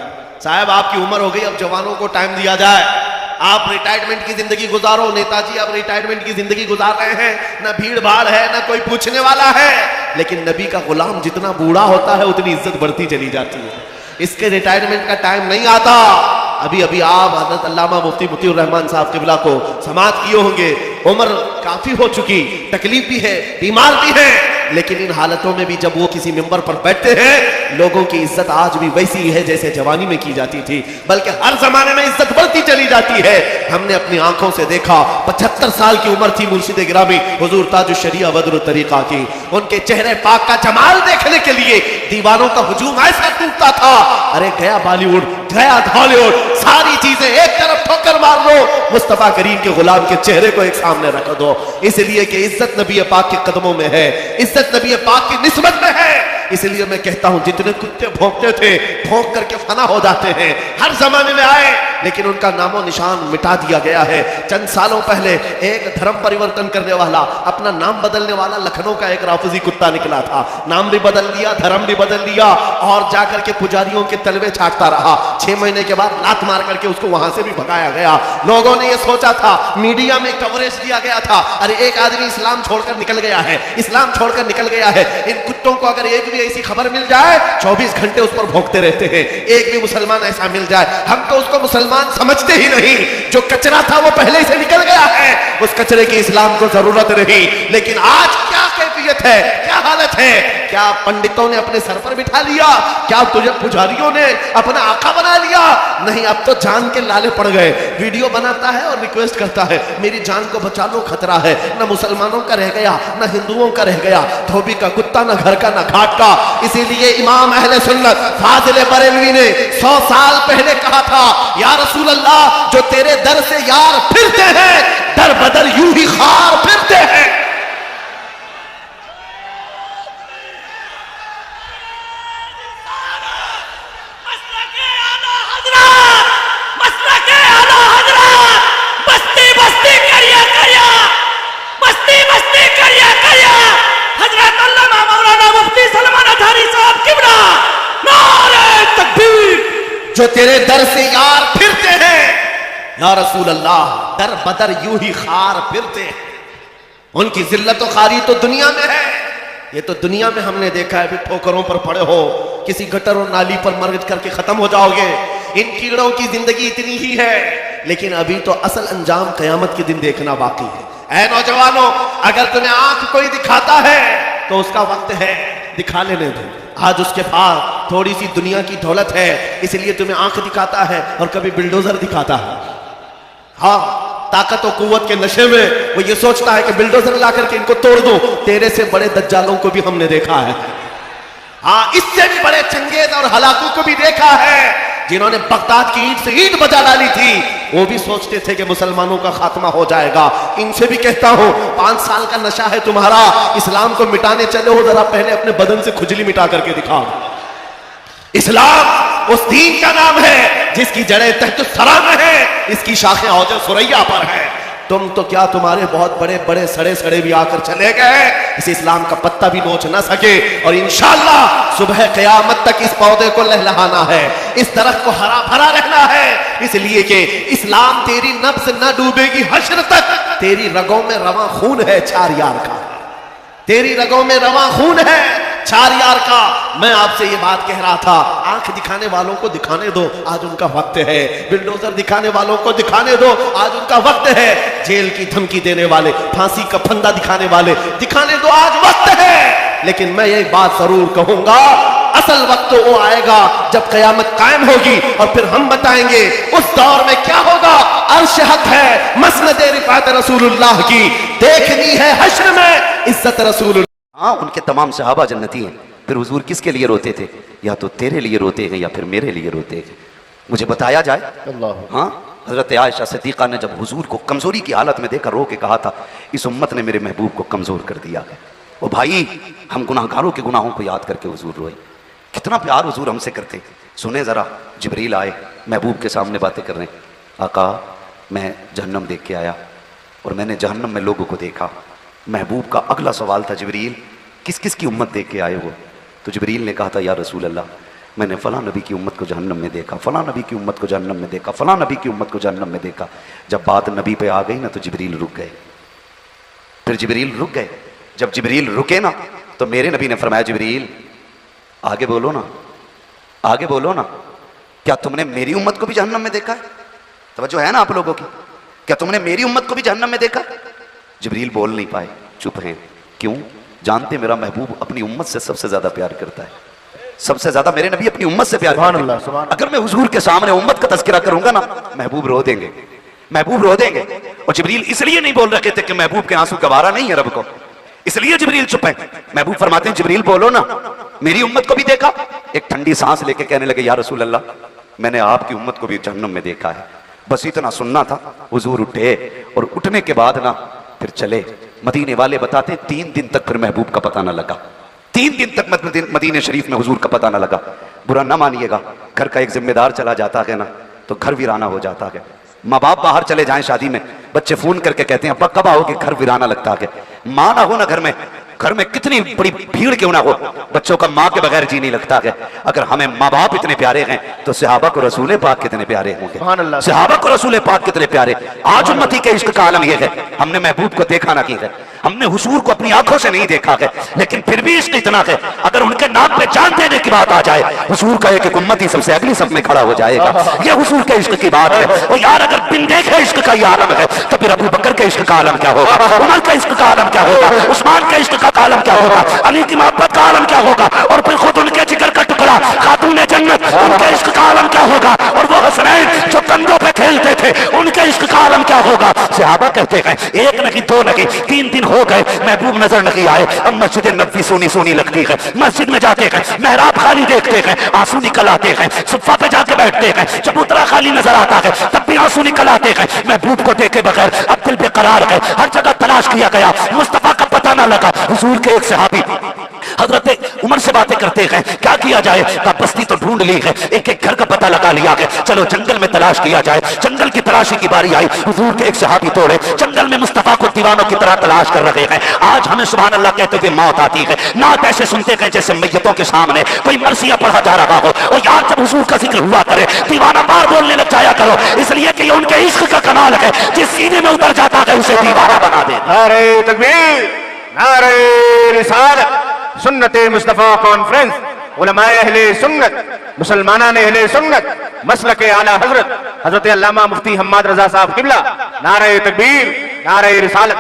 साहब आपकी उम्र हो गई, अब जवानों को टाइम दिया जाए। आप रिटायरमेंट की जिंदगी गुजारो। नेताजी अब रिटायरमेंट की जिंदगी गुजार रहे हैं, ना भीड़ भाड़ है, ना कोई पूछने वाला है। लेकिन नबी का गुलाम जितना बूढ़ा होता है उतनी इज्जत बढ़ती चली जाती है। इसके रिटायरमेंट का टाइम नहीं आता। अभी अभी आप हज़रत अल्लामा मुफ्ती मुतीउर रहमान साहब क़िबला को समाअत किए होंगे। उम्र काफी हो चुकी, तकलीफ भी है, बीमार भी है, लेकिन इन हालतों में भी जब वो किसी मिंबर पर बैठते हैं, लोगों की इज्जत आज भी वैसी है जैसे जवानी में की जाती थी, बल्कि हर जमाने में इज्जत बढ़ती चली जाती है। हमने अपनी आंखों से देखा, 75 साल की उम्र थी मुर्शिद गिरामी हुजूर ताजुश शरिया बदरुत तरीका की। उनके चेहरे पाक का जमाल देखने के लिए दीवानों का हुजूम ऐसा टूटता था। अरे गया बॉलीवुड, गया हॉलीवुड, सारी चीजें एक तरफ ठोकर मार लो, मुस्तफा करीम के गुलाम के चेहरे को एक सामने रख दो। इसलिए कि इज्जत नबी पाक के कदमों में है, इज्जत नबी पाक की निस्बत में है। इसलिए मैं कहता हूं, जितने कुत्ते भौंकते थे भौंक करके फना हो जाते हैं, हर जमाने में आए, लेकिन उनका नामो निशान मिटा दिया गया है। चंद सालों पहले एक धर्म परिवर्तन करने वाला, अपना नाम बदलने वाला लखनऊ का एक राफिजी कुत्ता निकला था। नाम भी बदल दिया, धर्म भी बदल दिया और जाकर के पुजारियों के तलवे छाटता रहा। 6 महीने के बाद लात मार करके उसको वहां से भी भगाया गया। लोगों ने यह सोचा था, मीडिया में कवरेज दिया गया था, अरे एक आदमी इस्लाम छोड़कर निकल गया है, इस्लाम छोड़कर निकल गया है। इन कुत्तों को अगर एक ऐसी खबर मिल जाए, 24 घंटे उस पर भौंकते रहते हैं। एक भी मुसलमान ऐसा मिल जाए, हम तो उसको मुसलमान समझते ही नहीं। जो कचरा था वो पहले से निकल गया है, उस कचरे की इस्लाम को जरूरत नहीं। लेकिन आज क्या कैफियत है, क्या हालत है? क्या पंडितों ने अपने सर पर बिठा लिया? क्या तुझे पुजारियों ने अपना आका बना लिया? नहीं, अब तो जान के लाले पड़ गए। वीडियो बनाता है और रिक्वेस्ट करता है, मेरी जान को बचा लो, खतरा है। न मुसलमानों का रह गया, न हिंदुओं का रह गया, धोबी का कुत्ता, न घर का, न घाट का। इसीलिए इमाम अहले सुन्नत फाजिल बरेलवी ने 100 साल पहले कहा था, या रसूल अल्लाह, जो तेरे दर से यार फिरते हैं, दर बदर यूं ही खार फिरते हैं। जो तेरे दर से यार फिरते हैं, या रसूल अल्लाह, दर बदर यूं ही खार फिरते हैं। उनकी जिल्लत और खारी तो दुनिया में है, ये तो दुनिया में हमने देखा है। भी ठोकरों पर पड़े हो, किसी गटर और नाली पर मर करके खत्म हो जाओगे। इन कीड़ों की जिंदगी इतनी ही है, लेकिन अभी तो असल अंजाम कयामत के दिन देखना बाकी है। ऐ नौजवानों, अगर तुम्हें आंख कोई दिखाता है तो उसका वक्त है, दिखा लेने दो। आज उसके पास थोड़ी सी दुनिया की दौलत है, इसलिए तुम्हें आंख दिखाता है और कभी बिल्डोजर दिखाता है। हाँ, ताकत और कुव्वत के नशे में वो ये सोचता है कि बिल्डोजर ला करके इनको तोड़ दो। तेरे से बड़े दज्जालों को भी हमने देखा है। हाँ, इससे भी बड़े चंगेज और हलाकू को भी देखा है, जिन्होंने बगदाद की ईंट से ईंट बजा डाली थी। वो भी सोचते थे कि मुसलमानों का खात्मा हो जाएगा। इनसे भी कहता हूं, 5 साल का नशा है तुम्हारा, इस्लाम को मिटाने चले हो, जरा पहले अपने बदन से खुजली मिटा करके दिखाओ। इस्लाम उस दीन का नाम है जिसकी जड़ें तहत सरा में है, इसकी शाखें औज सुरैया पर है। तुम तो क्या, तुम्हारे बहुत बड़े बड़े सड़े सड़े भी आकर चले गए, इस इस्लाम का पत्ता भी नोच ना सके। और इंशाअल्लाह सुबह क़यामत तक इस पौधे को लहलहाना है, इस दरख्त को हरा भरा रहना है, इसलिए कि इस्लाम तेरी नब्ज न डूबेगी हश्र तक। तेरी रगों में रवा खून है 4 यार का। तेरी रगों में रवा खून है छारियार का। मैं आपसे ये बात कह रहा था, आंख दिखाने वालों को दिखाने दो, आज उनका वक्त है। बिल्डोजर दिखाने वालों को दिखाने दो, आज उनका वक्त है। जेल की धमकी देने वाले, फांसी का फंदा दिखाने वाले, दिखाने दो, आज वक्त है। लेकिन मैं ये बात जरूर कहूंगा, असल वक्त तो वो आएगा जब कयामत कायम होगी, और फिर हम बताएंगे उस दौर में क्या होगा। अर्श हक है, मसनद रिफात रसूलुल्लाह की देखनी है हश्र में इज्जत रसूल। हाँ, उनके तमाम सहाबा जन्नती हैं। फिर हुजूर किसके लिए रोते थे? या तो तेरे लिए रोते हैं या फिर मेरे लिए रोते हैं। मुझे बताया जाए। हाँ, हजरत आयशा सिद्दीक़ा ने जब हुजूर को कमजोरी की हालत में देखकर रो के कहा था, इस उम्मत ने मेरे महबूब को कमजोर कर दिया है। ओ भाई, हम गुनाहगारों के गुनाहों को याद करके हुजूर रोए। कितना प्यार हुजूर हमसे करते। सुने जरा, जिब्रील आए, महबूब के सामने बातें कर रहे हैं। आका, मैं जहन्नम देख के आया और मैंने जहन्नम में लोगों को देखा। महबूब का अगला सवाल था, जिब्रील किस किस की उम्मत देख के आए हो? तो जिब्रील ने कहा था, या रसूल अल्लाह, मैंने फलां नबी की उम्मत को जहन्नम में देखा, फलां नबी की उम्मत को जहन्नम में देखा, फलां नबी की उम्मत को जहन्नम में देखा। जब बात नबी पे आ गई ना, तो जिब्रील रुक गए। फिर जिब्रील रुक गए। जब जिब्रील रुके ना, तो मेरे नबी ने फरमाया, जिब्रील आगे बोलो ना, आगे बोलो ना, क्या तुमने मेरी उम्मत को भी जहन्नम में देखा है? तवज्जो है ना आप लोगों की? क्या तुमने मेरी उम्मत को भी जहन्नम में देखा? जिब्रील बोल नहीं पाए, चुप हैं। क्यों? जानते मेरा महबूब अपनी उम्मत से सबसे ज्यादा प्यार करता है। सबसे ज्यादा मेरे नबी अपनी उम्मत से प्यार करते हैं। अगर मैं हुजूर के सामने उम्मत का तज़किरा करूंगा ना, महबूब रो देंगे, महबूब रो देंगे। और जिब्रील इसलिए नहीं बोल रहे थे कि महबूब के आंसू का वारा नहीं है रब को, इसलिए जिब्रील चुप है। महबूब फरमाते हैं, जिब्रील बोलो ना, मेरी उम्मत को भी देखा? एक ठंडी सांस लेके कहने लगे, या रसूल अल्लाह, मैंने आपकी उम्मत को भी जहन्नम में देखा है। बस इतना सुनना था। हुजूर उठे और उठने के बाद ना फिर चले। मदीने वाले बताते 3 दिन तक फिर महबूब का पता ना लगा। 3 दिन तक मदीने शरीफ में हुजूर का पता ना लगा। बुरा ना मानिएगा, घर का एक जिम्मेदार चला जाता है ना, तो घर वीराना हो जाता है। माँ बाप बाहर चले जाएं शादी में, बच्चे फोन करके कहते हैं, अब्बा कब आओगे? घर वीराना लगता है। माँ ना हो ना घर में कितनी बड़ी भीड़ क्यों ना हो, बच्चों का माँ के बगैर जी नहीं लगता है। अगर हमें माँ बाप इतने प्यारे हैं, तो सहाबा को रसूल पाक कितने प्यारे होंगे। सहाबा को रसूल पाक कितने प्यारे। आज उम्मती के इश्क का आलम यह है, हमने महबूब को देखा ना की है, हमने हुजूर को अपनी आंखों से नहीं देखा है, लेकिन फिर भी इश्क इतना है, अगर उनके नाम पे जान देने की बात आ जाए, हुजूर का एक उम्मती सबसे अगली सब में खड़ा हो जाएगा। ये हुजूर के इश्क की बात है। और यार, अगर बिन देखे इश्क का ये आलम है, तो फिर अबू बकर के इश्क का आलम क्या होगा? उमर का इश्क का आलम क्या होगा? उस्मान के इश्क का आलम क्या होगा? अली की मोहब्बत का आलम क्या होगा? और फिर खुद उनके जिगर का टुकड़ा खातून जन्नत, उनके इश्क का आलम क्या होगा? और वो हसनैन जो कंधों पे खेलते थे, उनके इश्क का आलम क्या होगा? सहाबा कहते हैं, एक नहीं, 2 नहीं, 3 दिन हो गए, महबूब नजर नहीं आए। अब मस्जिद नबवी सोनी सोनी लगती है। मस्जिद में जाते हैं, मेहराब खाली देखते हैं, आंसू निकल आते हैं। सुफ़ा पे जाके बैठते हैं, चबूतरा खाली नजर आता है, तब भी आंसू निकल आते हैं। महबूब को देखे बगैर अब दिल बेकरार है। हर जगह तलाश किया गया, मुस्तफा का पता ना लगा। हुजूर के एक सहाबी हजरत उमर से बातें करते हैं, क्या किया जाए? का बस्ती तो ढूंढ ली है, एक एक घर का पता लगा लिया है, चलो जंगल में तलाश किया जाए। जंगल की तलाशी की बारी आई, हुजूर के एक सहाबी तोड़े जंगल में मुस्तफा को दीवानों की तरह तलाश कर रहे हैं। आज हमें सुभान अल्लाह कहते हुए मौत आती है, नात ऐसे सुनते हैं जैसे मैयतों के सामने कोई मरसिया पढ़ा जा रहा हो। और यार, जब हुजूर का जिक्र हुआ करे, दीवाना बार बोलने लग जाया करो, इसलिए कि उनके इश्क का कमाल है, जिस सीने में उतर जाता है उसे दीवाना बना दे। नारे तकबीर, नारे रिसालत, सुन्नते मुस्तफा कॉन्फ्रेंस, उलमाए अहले सुन्नत, मुसलमानान अहले सुन्नत, मसलके आला हजरत हजरत अल्लामा मुफ्ती हम्माद रजा साहब किबला, नारे तकबीर, नारे रिसालत।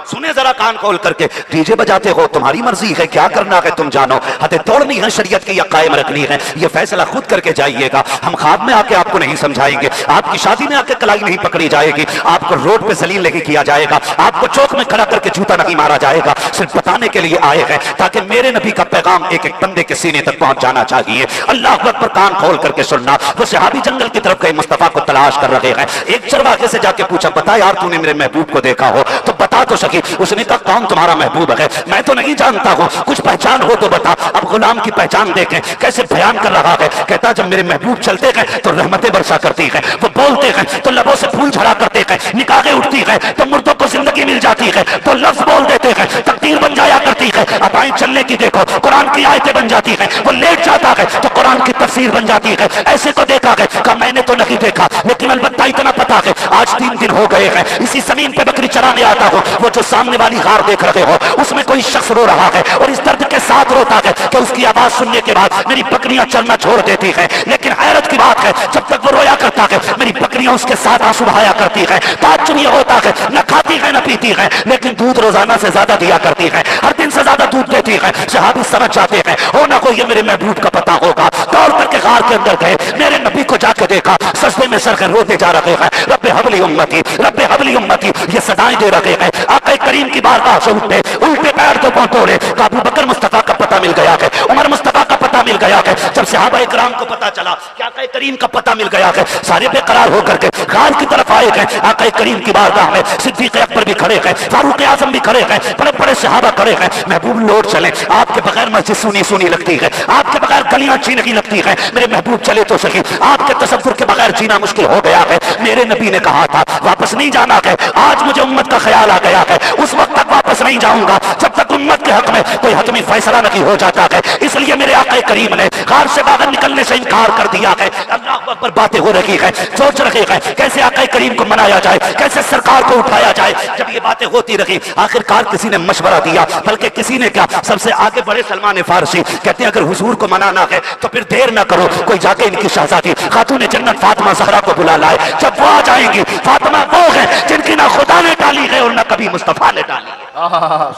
सुने जरा कान खोल करके, डीजे बजाते हो, तुम्हारी मर्जी है, क्या करना है तुम जानो। हदें तोड़नी है शरीयत की या कायम रखनी है, ये फैसला खुद करके जाइएगा। हम ख्वाब में आके आपको नहीं समझाएंगे, आपकी शादी में आके कलाई नहीं पकड़ी जाएगी, आपको रोड पे जलील नहीं किया जाएगा, आपको चौक में खड़ा करके जूता नहीं मारा जाएगा। सिर्फ बताने के लिए आए हैं ताकि मेरे नबी का पैगाम एक एक बंदे के सीने तक पहुंच जाना चाहिए। अल्लाह अकबर, कान खोल करके सुनना। वो सहाबी जंगल की तरफ गए, मुस्तफा को तलाश कर रहे हैं। एक चरवाहे से जाके पूछा, बता यार, तूने मेरे महबूब को देखा हो तो बता तो सकी। उसने कहा, कौन तुम्हारा महबूब है? मैं तो नहीं जानता हूँ, कुछ पहचान हो तो बता। अब गुलाम की पहचान देखें कैसे बयान कर रहा है। कहता, जब मेरे महबूब चलते हैं तो रहमतें बरसा करती है, वो बोलते हैं तो लबों से फूल झड़ा करते हैं, निकाहें उठती है तो मुर्दों को जिंदगी मिल जाती है, तो लफ्ज बोल देते हैं, तकदीर बन जाया करती है। अदाएं चलने की देखो, कुरान की आयतें बन जाती है, वो लेट जाता है तो कुरान की तफसीर तस्वीर बन जाती है। ऐसे को देखा है कहा मैंने तो नहीं देखा, लेकिन अलबत्ता इतना पता है आज 3 दिन हो गए हैं इसी जमीन पे बकरी चराने आता हूँ। वो जो सामने वाली गार देख रहे हो उसमें कोई शख्स रो रहा है और इस दर्द के साथ रोता है कि उसकी आवाज सुनने के बाद मेरी बकरियां चलना छोड़ देती हैं। लेकिन हैरत की बात है जब तक वो रोया करता है मेरी बकरियां उसके साथ आंसू बहाया करती है। ताज्जुब ये होता है न खाती है न पीती है, लेकिन दूध रोजाना से ज्यादा दिया करती है, हर दिन से ज्यादा दूध देती है। सहाबी समझ जाते हैं हो ना कोई ये मेरे महबूब का पता होगा। दौड़ करके गार के अंदर गए, मेरे नबी को जाके देखा सजदे में सर कर रोते जा रहे हैं, रब्बे हबली उम्मती, रब्बे हबली उम्मती, ये सदाएं दे रहे हैं। आका करीम की बारगाह से उठे, उल्टे पैर तो पांव तोड़े। अबू बकर मुस्तफा का पता मिल गया है, उमर मुस्तफा का पता मिल गया है। जब सहाबा इकराम को पता चला कि आका करीम का पता मिल गया है, सारे बेकरार होकर के गार की तरफ आए हैं। आका करीम की बारगाह में सिद्दीक अकबर भी खड़े हैं, फारूक आजम भी खड़े हैं, बड़े बड़े सहाबा खड़े हैं। महबूब लौट चले, आपके बगैर मस्जिद सुनी सुनी लगती है, आपके बगैर गलियां अच्छी नहीं लगती है। मेरे महबूब चले तो सही, आपके तसव्वुर के बगैर जीना मुश्किल हो गया है। मेरे नबी ने कहा था वापस नहीं जाना है, आज मुझे उम्मत का ख्याल आ गया है, उस वक्त तक वापस नहीं जाऊंगा जब तक उम्मत के हक में कोई हतमी फैसला नहीं हो जाता है। इसलिए मेरे आका करीम ने गार से बाहर निकलने से इनकार कर दिया है। अल्लाह अकबर बातें हो रही है, सोच रहे हैं कैसे आका करीम को मनाया जाए, कैसे सरकार को उठाया जाए। जब ये बातें होती रही आखिरकार किसी ने मशवरा दिया, बल्कि किसी ने क्या सबसे आगे बढ़े सलमान फारसी कहते हैं अगर हुजूर को मनाना है तो फिर देर ना करो, कोई जाके इनकी शहजादी खातून जन्नत फातिमा ज़हरा को बुला लाए। जब वो आ जाएंगी, फातिमा वो है जिनकी ना खुदा ने डाली है और ना कभी मुस्तफा ने डाली है।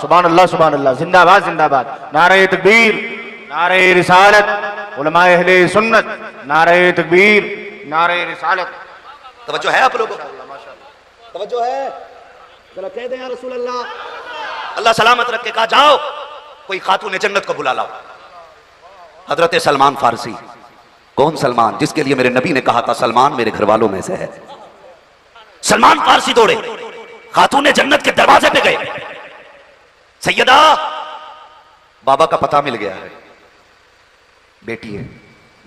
सुभान अल्लाह, जिंदाबाद जिंदाबाद, नारे तकबीर, नारे रिसालत, उलमाए अहले सुन्नत, नारे तकबीर, नारे रिसालत। तवज्जो है आप लोगों को? तवज्जो है? जरा कह दें या रसूल अल्लाह। अल्लाह सलामत रख के कहा जाओ कोई खातून जन्नत को बुला लाओ। हजरत सलमान फारसी, कौन सलमान? जिसके लिए मेरे नबी ने कहा था सलमान मेरे घर वालों में से है। सलमान फारसी दौड़े, खातून जन्नत के दरवाजे पे गए। सैयदा, बाबा का पता मिल गया है, बेटी है,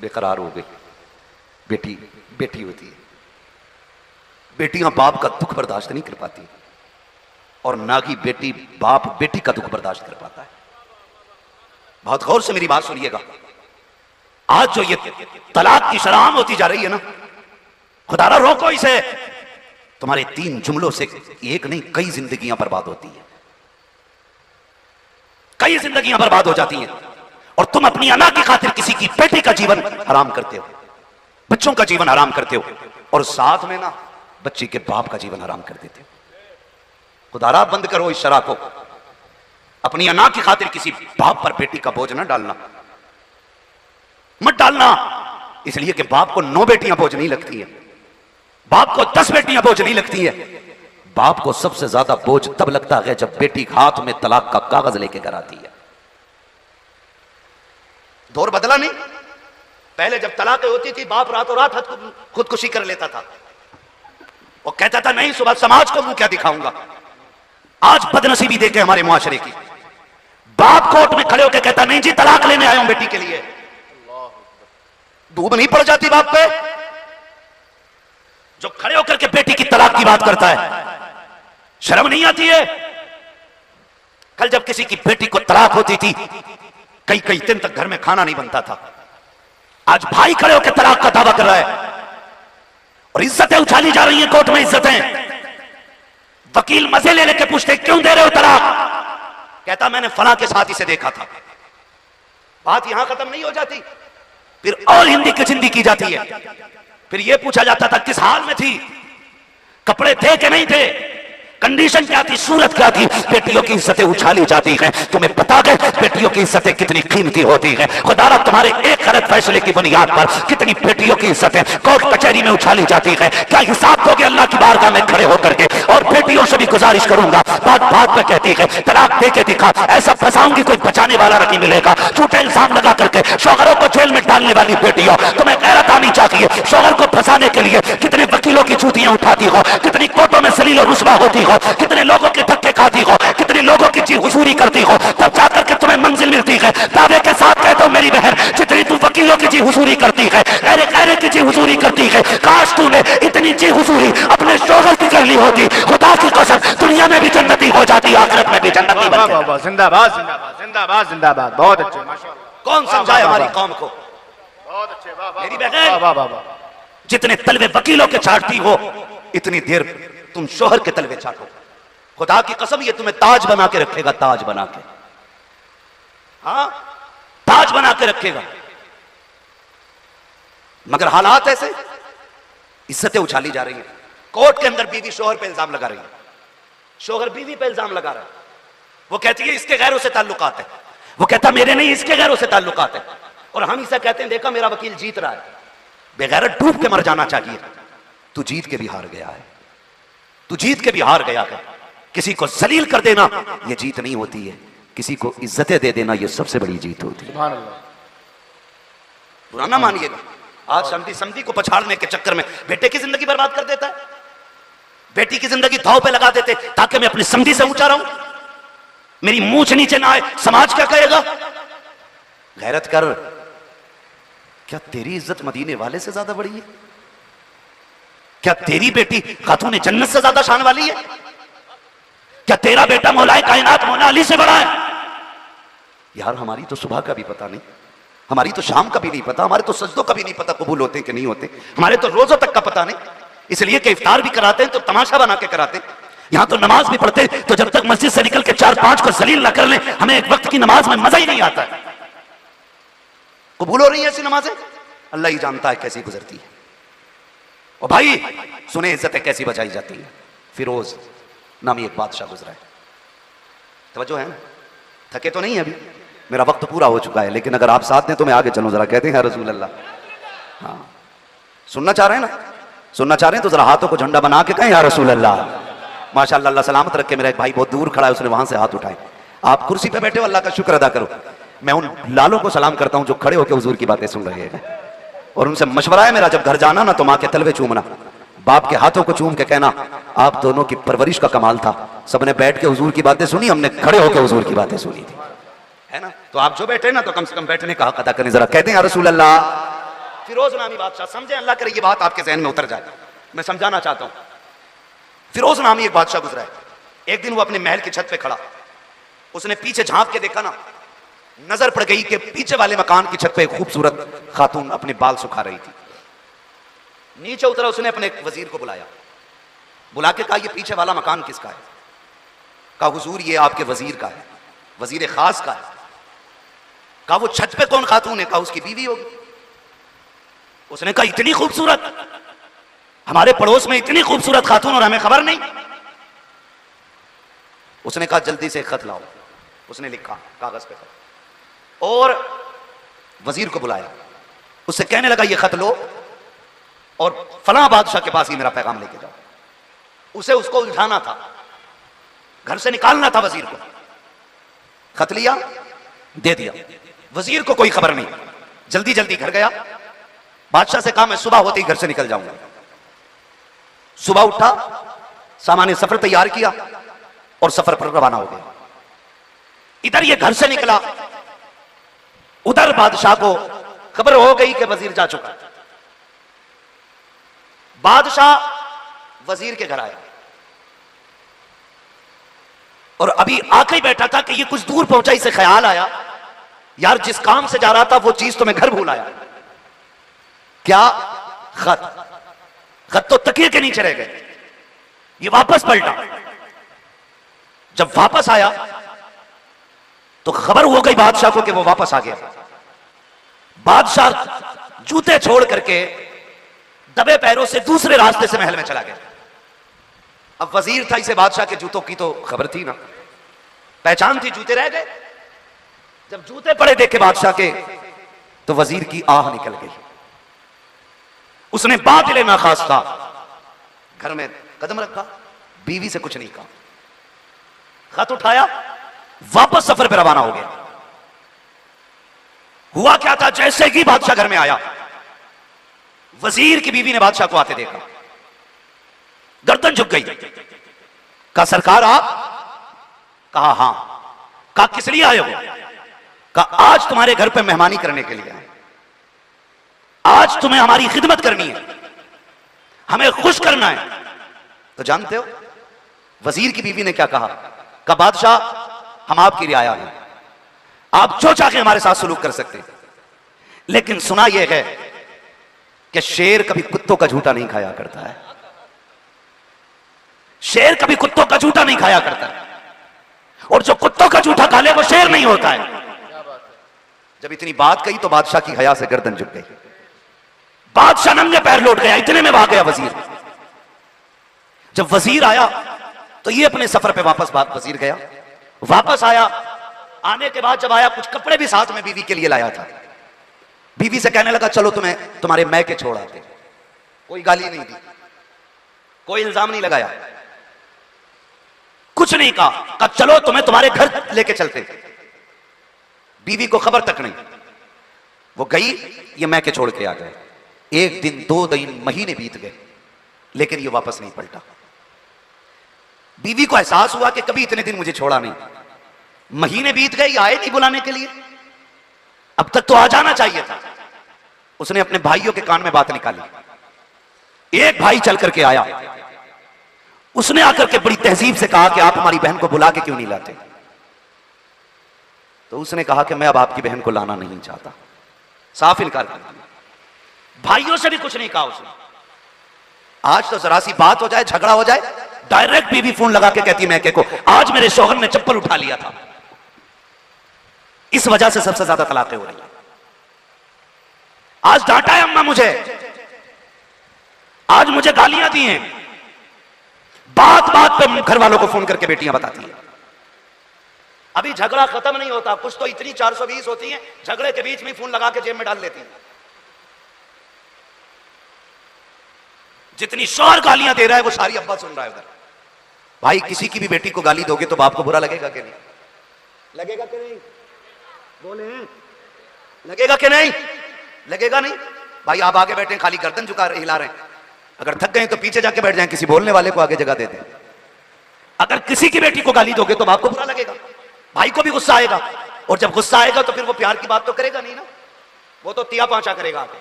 बेकरार हो गई। बेटी बेटी होती है, बेटियां बाप का दुख बर्दाश्त नहीं कर पाती और ना कि बेटी बाप बेटी का दुख बर्दाश्त कर पाता है। बहुत गौर से मेरी बात सुनिएगा। आज जो ये तलाक की शराम होती जा रही है ना, खुदारा रोको इसे। तुम्हारे 3 जुमलों से एक नहीं कई जिंदगियां बर्बाद होती हैं, कई जिंदगियां बर्बाद हो जाती हैं। और तुम अपनी अना की खातिर किसी की बेटी का जीवन हराम करते हो, बच्चों का जीवन हराम करते हो और साथ में ना बच्ची के बाप का जीवन हराम कर देते हो। खुदारा बंद करो इस शरा को। अपनी अना की खातिर किसी बाप पर बेटी का बोझ ना डालना, मत डालना। इसलिए कि बाप को 9 बेटियां बोझ नहीं लगती है, बाप को 10 बेटियां बोझ नहीं लगती है। बाप को सबसे ज्यादा बोझ तब लगता है जब बेटी हाथ में तलाक का कागज लेके घर आती है। दौर बदला नहीं। पहले जब तलाक होती थी बाप रातों रात खुदकुशी कर लेता था, वो कहता था नहीं सुबह समाज को मुंह क्या दिखाऊंगा। आज बदनसीबी देखे हमारे मुआशरे की, बाप कोर्ट में खड़े होकर कहता नहीं जी तलाक लेने आया हूं बेटी के लिए। धूप नहीं पड़ जाती बाप पे जो खड़े होकर के बेटी की तलाक की बात करता है? शर्म नहीं आती है? कल जब किसी की बेटी को तलाक होती थी कई कई दिन तक घर में खाना नहीं बनता था। आज भाई खड़े होकर तलाक का दावा कर रहा है और इज्जतें उछाली जा रही हैं कोर्ट में। इज्जतें, वकील मजे ले लेके पूछते क्यों दे रहे हो तलाक? कहता मैंने फलां के साथी से देखा था। बात यहां खत्म नहीं हो जाती, फिर और हिंदी की जिंदी की जाती है। फिर यह पूछा जाता था किस हाल में थी, कपड़े थे कि नहीं थे, कंडीशन क्या थी, सूरत क्या थी। बेटियों की इज्जतें उछाली जाती हैं। तुम्हें पता है बेटियों की इज्जतें कितनी कीमती होती हैं? खुदारा तुम्हारे एक गलत फैसले की बुनियाद पर कितनी बेटियों की इज्जतें कोर्ट कचहरी में उछाली जाती हैं। क्या हिसाब दोगे अल्लाह की बारगाह में खड़े होकर के? और बेटियों से भी गुजारिश करूंगा, बात बात पे कहती है तलाक दे के दिखा, ऐसा फंसाऊंगी कोई बचाने वाला नहीं मिलेगा। झूठे इल्जाम लगा करके शौहरों को जेल में डालने वाली बेटियों, तुम्हें गैरत आनी चाहिए। शौहर को फंसाने के लिए कितने वकीलों की जूतियां उठाती हो, कितनी कोर्टों में सलील और रुस्वा होती हो, कितने लोगों के धक्के खाती हो, कितने लोगों की जी हुजूरी करती हो, तब जाकर के तुम्हें मंजिल मिलती है। दावे के साथ कहता हूं मेरी बहन, जितनी तू वकीलों की जी हुजूरी करती है, गहरे गहरे की जी हुजूरी करती है, काश तूने इतनी जी हुजूरी अपने शौहर की कर ली होती। खुदा की कसम दुनिया में भी जन्नती हो जाती, आखिरत में भी जन्नती बन जाती। जिंदाबाद जिंदाबाद जिंदाबाद जिंदाबाद, बहुत अच्छे, माशाअल्लाह। कौन समझाए हमारी कौम को? मेरी बहन, जितने तलवे वकीलों के चाटती हो इतनी देर तुम शोहर के तलवे चाटो। खुदा की कसम ये तुम्हें ताज बना के रखेगा, ताज बना के, हाँ ताज बना के रखेगा। मगर हालात ऐसे, इज्जतें उछाली जा रही हैं। कोर्ट के अंदर बीवी शोहर पे इल्जाम लगा रही है, शोहर बीवी पे इल्जाम लगा रहा है। वो कहती है इसके गैरों से ताल्लुकात है, वो कहता मेरे नहीं इसके गैरों से ताल्लुकात है। और हम इसे कहते हैं देखा मेरा वकील जीत रहा है। बेगैरत डूब के मर जाना चाहिए। तू जीत के भी हार गया है, तू जीत के भी हार गया है। किसी को जलील कर देना यह जीत नहीं होती है, किसी को इज्जतें दे देना यह सबसे बड़ी जीत होती है। बुरा ना मानिएगा। आज समधी समधी को पछाड़ने के चक्कर में बेटे की जिंदगी बर्बाद कर देता है, बेटी की जिंदगी दांव पे लगा देते ताकि मैं अपनी समधी से ऊंचा रहूं, मेरी मूंछ नीचे ना आए। समाज क्या कहेगा? गैरत कर। क्या तेरी इज्जत मदीने वाले से ज्यादा बड़ी है? क्या तेरी बेटी खातून जन्नत से ज्यादा शान वाली है? क्या तेरा बेटा मौलाए कायनात मौला अली से बड़ा है? यार हमारी तो सुबह का भी पता नहीं, हमारी तो शाम का भी नहीं पता, हमारे तो सजदों का भी नहीं पता कबूल होते कि नहीं होते, हमारे तो रोजों तक का पता नहीं। इसलिए कि इफ्तार भी कराते हैं तो तमाशा बना के कराते हैं। यहां तो नमाज भी पढ़ते तो जब तक मस्जिद से निकल के 4-5 को जलील ना कर ले हमें एक वक्त की नमाज में मजा ही नहीं आता है। कबूल हो रही है ऐसी नमाजें, अल्लाह ही जानता है कैसी गुजरती है। और भाई सुने इज्जतें कैसी बचाई जाती है। फिरोज नामी एक बादशाह गुजरा है, तवज्जो है ना? थके तो नहीं है अभी, मेरा वक्त पूरा हो चुका है, लेकिन अगर आप साथ दें तो मैं आगे चलूं। जरा कहते हैं रसूल अल्लाह। हाँ सुनना चाह रहे हैं ना? सुनना चाह रहे हैं तो जरा हाथों को झंडा बना के कहें या रसूल अल्लाह। माशाअल्लाह, अल्लाह सलामत रखे। मेरा एक भाई बहुत दूर खड़ा है, उसने वहां से हाथ उठाए। आप कुर्सी पे बैठे हो, अल्लाह का शुक्र अदा करो। मैं उन लालों को सलाम करता हूं जो खड़े होकर हुजूर की बातें सुन रहे हैं, और उनसे मशवरा है मेरा, जब घर जाना ना तो माँ के तलवे चूमना, बाप के हाथों को चूम के कहना आप दोनों की परवरिश का कमाल था। सबने बैठ के हुजूर की बातें सुनी, हमने खड़े होकर हुजूर की बातें सुनी थी, है ना? तो आप जो बैठे ना तो कम से कम बैठने का हक अदा करें। जरा कहते हैं या रसूल अल्लाह। फिरोज नामी बादशाह, समझे, अल्लाह करे ये बात आपके जहन में उतर जाए, मैं समझाना चाहता हूं। फिरोज नामी एक बादशाह गुजरा है। एक दिन वो अपने महल की छत पे खड़ा, उसने पीछे झांक के देखा ना, नजर पड़ गई कि पीछे वाले मकान की छत पे एक खूबसूरत खातून अपने बाल सुखा रही थी। नीचे उतरा, उसने अपने वजीर को बुलाया, बुला के कहा ये पीछे वाला मकान किसका है? कहा हुजूर ये आपके वजीर का है, वजीर खास का है। कहा वो छत पे कौन खातून है? कहा उसकी बीवी होगी। उसने कहा इतनी खूबसूरत, हमारे पड़ोस में इतनी खूबसूरत खातून और हमें खबर नहीं। उसने कहा जल्दी से खत लाओ। उसने लिखा कागज पे खत और वजीर को बुलाया, उससे कहने लगा ये खत लो और फलां बादशाह के पास ही मेरा पैगाम लेके जाओ। उसे उसको उलझाना था, घर से निकालना था वजीर को। खत लिया, दे दिया, वजीर को कोई खबर नहीं। जल्दी जल्दी घर गया, बादशाह से कहा मैं सुबह होते ही घर से निकल जाऊंगा। सुबह उठा, सामान्य सफर तैयार किया और सफर पर रवाना हो गया। इधर ये घर से निकला, उधर बादशाह को खबर हो गई कि वजीर जा चुका। बादशाह वजीर के घर आया और अभी आके ही बैठा था कि ये कुछ दूर पहुंचा, इसे ख्याल आया यार जिस काम से जा रहा था वो चीज तो मैं घर भूल आया। क्या? खत। खत तो तकिए के नीचे रह गए। ये वापस पलटा, जब वापस आया तो खबर हो गई बादशाह को कि वो वापस आ गया। बादशाह जूते छोड़ करके दबे पैरों से दूसरे रास्ते से महल में चला गया। अब वजीर था, इसे बादशाह के जूतों की तो खबर थी ना, पहचान थी, जूते रह गए। जब जूते पड़े देखे बादशाह के तो वजीर की आह निकल गई। उसने बातिल नाखास्ता घर में कदम रखा, बीवी से कुछ नहीं कहा, खत उठाया, वापस सफर पर रवाना हो गया। हुआ क्या था, जैसे ही बादशाह घर में आया, वजीर की बीवी ने बादशाह को आते देखा, गर्दन झुक गई। कहा सरकार आप? कहा हां। कहा किस लिए आए हो? कहा आज तुम्हारे घर पे मेहमानी करने के लिए आए, आज तुम्हें हमारी खिदमत करनी है, हमें खुश करना है। तो जानते हो वजीर की बीवी ने क्या कहा? कहा बादशाह हम आपकी रियाया हैं, आप जो चाहे हमारे साथ सलूक कर सकते हैं, लेकिन सुना यह है कि शेर कभी कुत्तों का झूठा नहीं खाया करता है। शेर कभी कुत्तों का झूठा नहीं खाया करता है, और जो कुत्तों का झूठा खा ले वो शेर नहीं होता है। जब इतनी बात कही तो बादशाह की हया से गर्दन झुक गई। बादशाह नंगे पैर लौट गया, इतने में भाग गया वजीर। जब वजीर आया तो ये अपने सफर पे वापस वजीर गया, वापस आया। आने के बाद जब आया, कुछ कपड़े भी साथ में बीवी के लिए लाया था। बीवी से कहने लगा चलो तुम्हें तुम्हारे मैके छोड़ आते। कोई गाली नहीं दी, कोई इल्जाम नहीं लगाया, कुछ नहीं कहा चलो तुम्हें तुम्हारे घर लेके चलते। बीवी को खबर तक नहीं। वो गई, ये मैके छोड़ के आ गए। 1 दिन 2 दिन महीने बीत गए, लेकिन ये वापस नहीं पलटा। बीवी को एहसास हुआ कि कभी इतने दिन मुझे छोड़ा नहीं। महीने बीत गए, आए नहीं बुलाने के लिए, अब तक तो आ जाना चाहिए था। उसने अपने भाइयों के कान में बात निकाली। एक भाई चल करके आया, उसने आकर के बड़ी तहजीब से कहा कि आप हमारी बहन को बुला के क्यों नहीं लाते। तो उसने कहा कि मैं अब आपकी बहन को लाना नहीं चाहता। साफ इनकार कर दिया। भाइयों से भी कुछ नहीं कहा उसने। आज तो जरा सी बात हो जाए, झगड़ा हो जाए, डायरेक्ट बीवी फोन लगा के कहती मैके को आज मेरे शौहर ने चप्पल उठा लिया था। इस वजह से सबसे ज्यादा तलाकें हो रही हैं। आज डांटा है अम्मा मुझे, आज मुझे गालियां दी हैं। बात बात पे घर वालों को फोन करके बेटियां बताती हैं। अभी झगड़ा खत्म नहीं होता, कुछ तो इतनी 420 होती हैं, झगड़े के बीच में फोन लगा के जेब में डाल लेती हैं। जितनी शौहर गालियां दे रहा है वो सारी अब्बा सुन रहा है उधर। भाई किसी की भी बेटी को गाली दोगे तो बाप को बुरा लगेगा कि नहीं? लगेगा कि नहीं? बोले लगेगा कि नहीं? लगेगा नहीं। भाई आप आगे बैठे खाली गर्दन झुका रहे, हिला रहे हैं। अगर थक गए तो पीछे जाके बैठ जाएं, किसी बोलने वाले को आगे जगह दे दें। अगर किसी की बेटी को गाली दोगे तो बाप को बुरा लगेगा, भाई को भी गुस्सा आएगा, और जब गुस्सा आएगा तो फिर वो प्यार की बात तो करेगा नहीं ना, वो तो तिया पांचा करेगा आगे,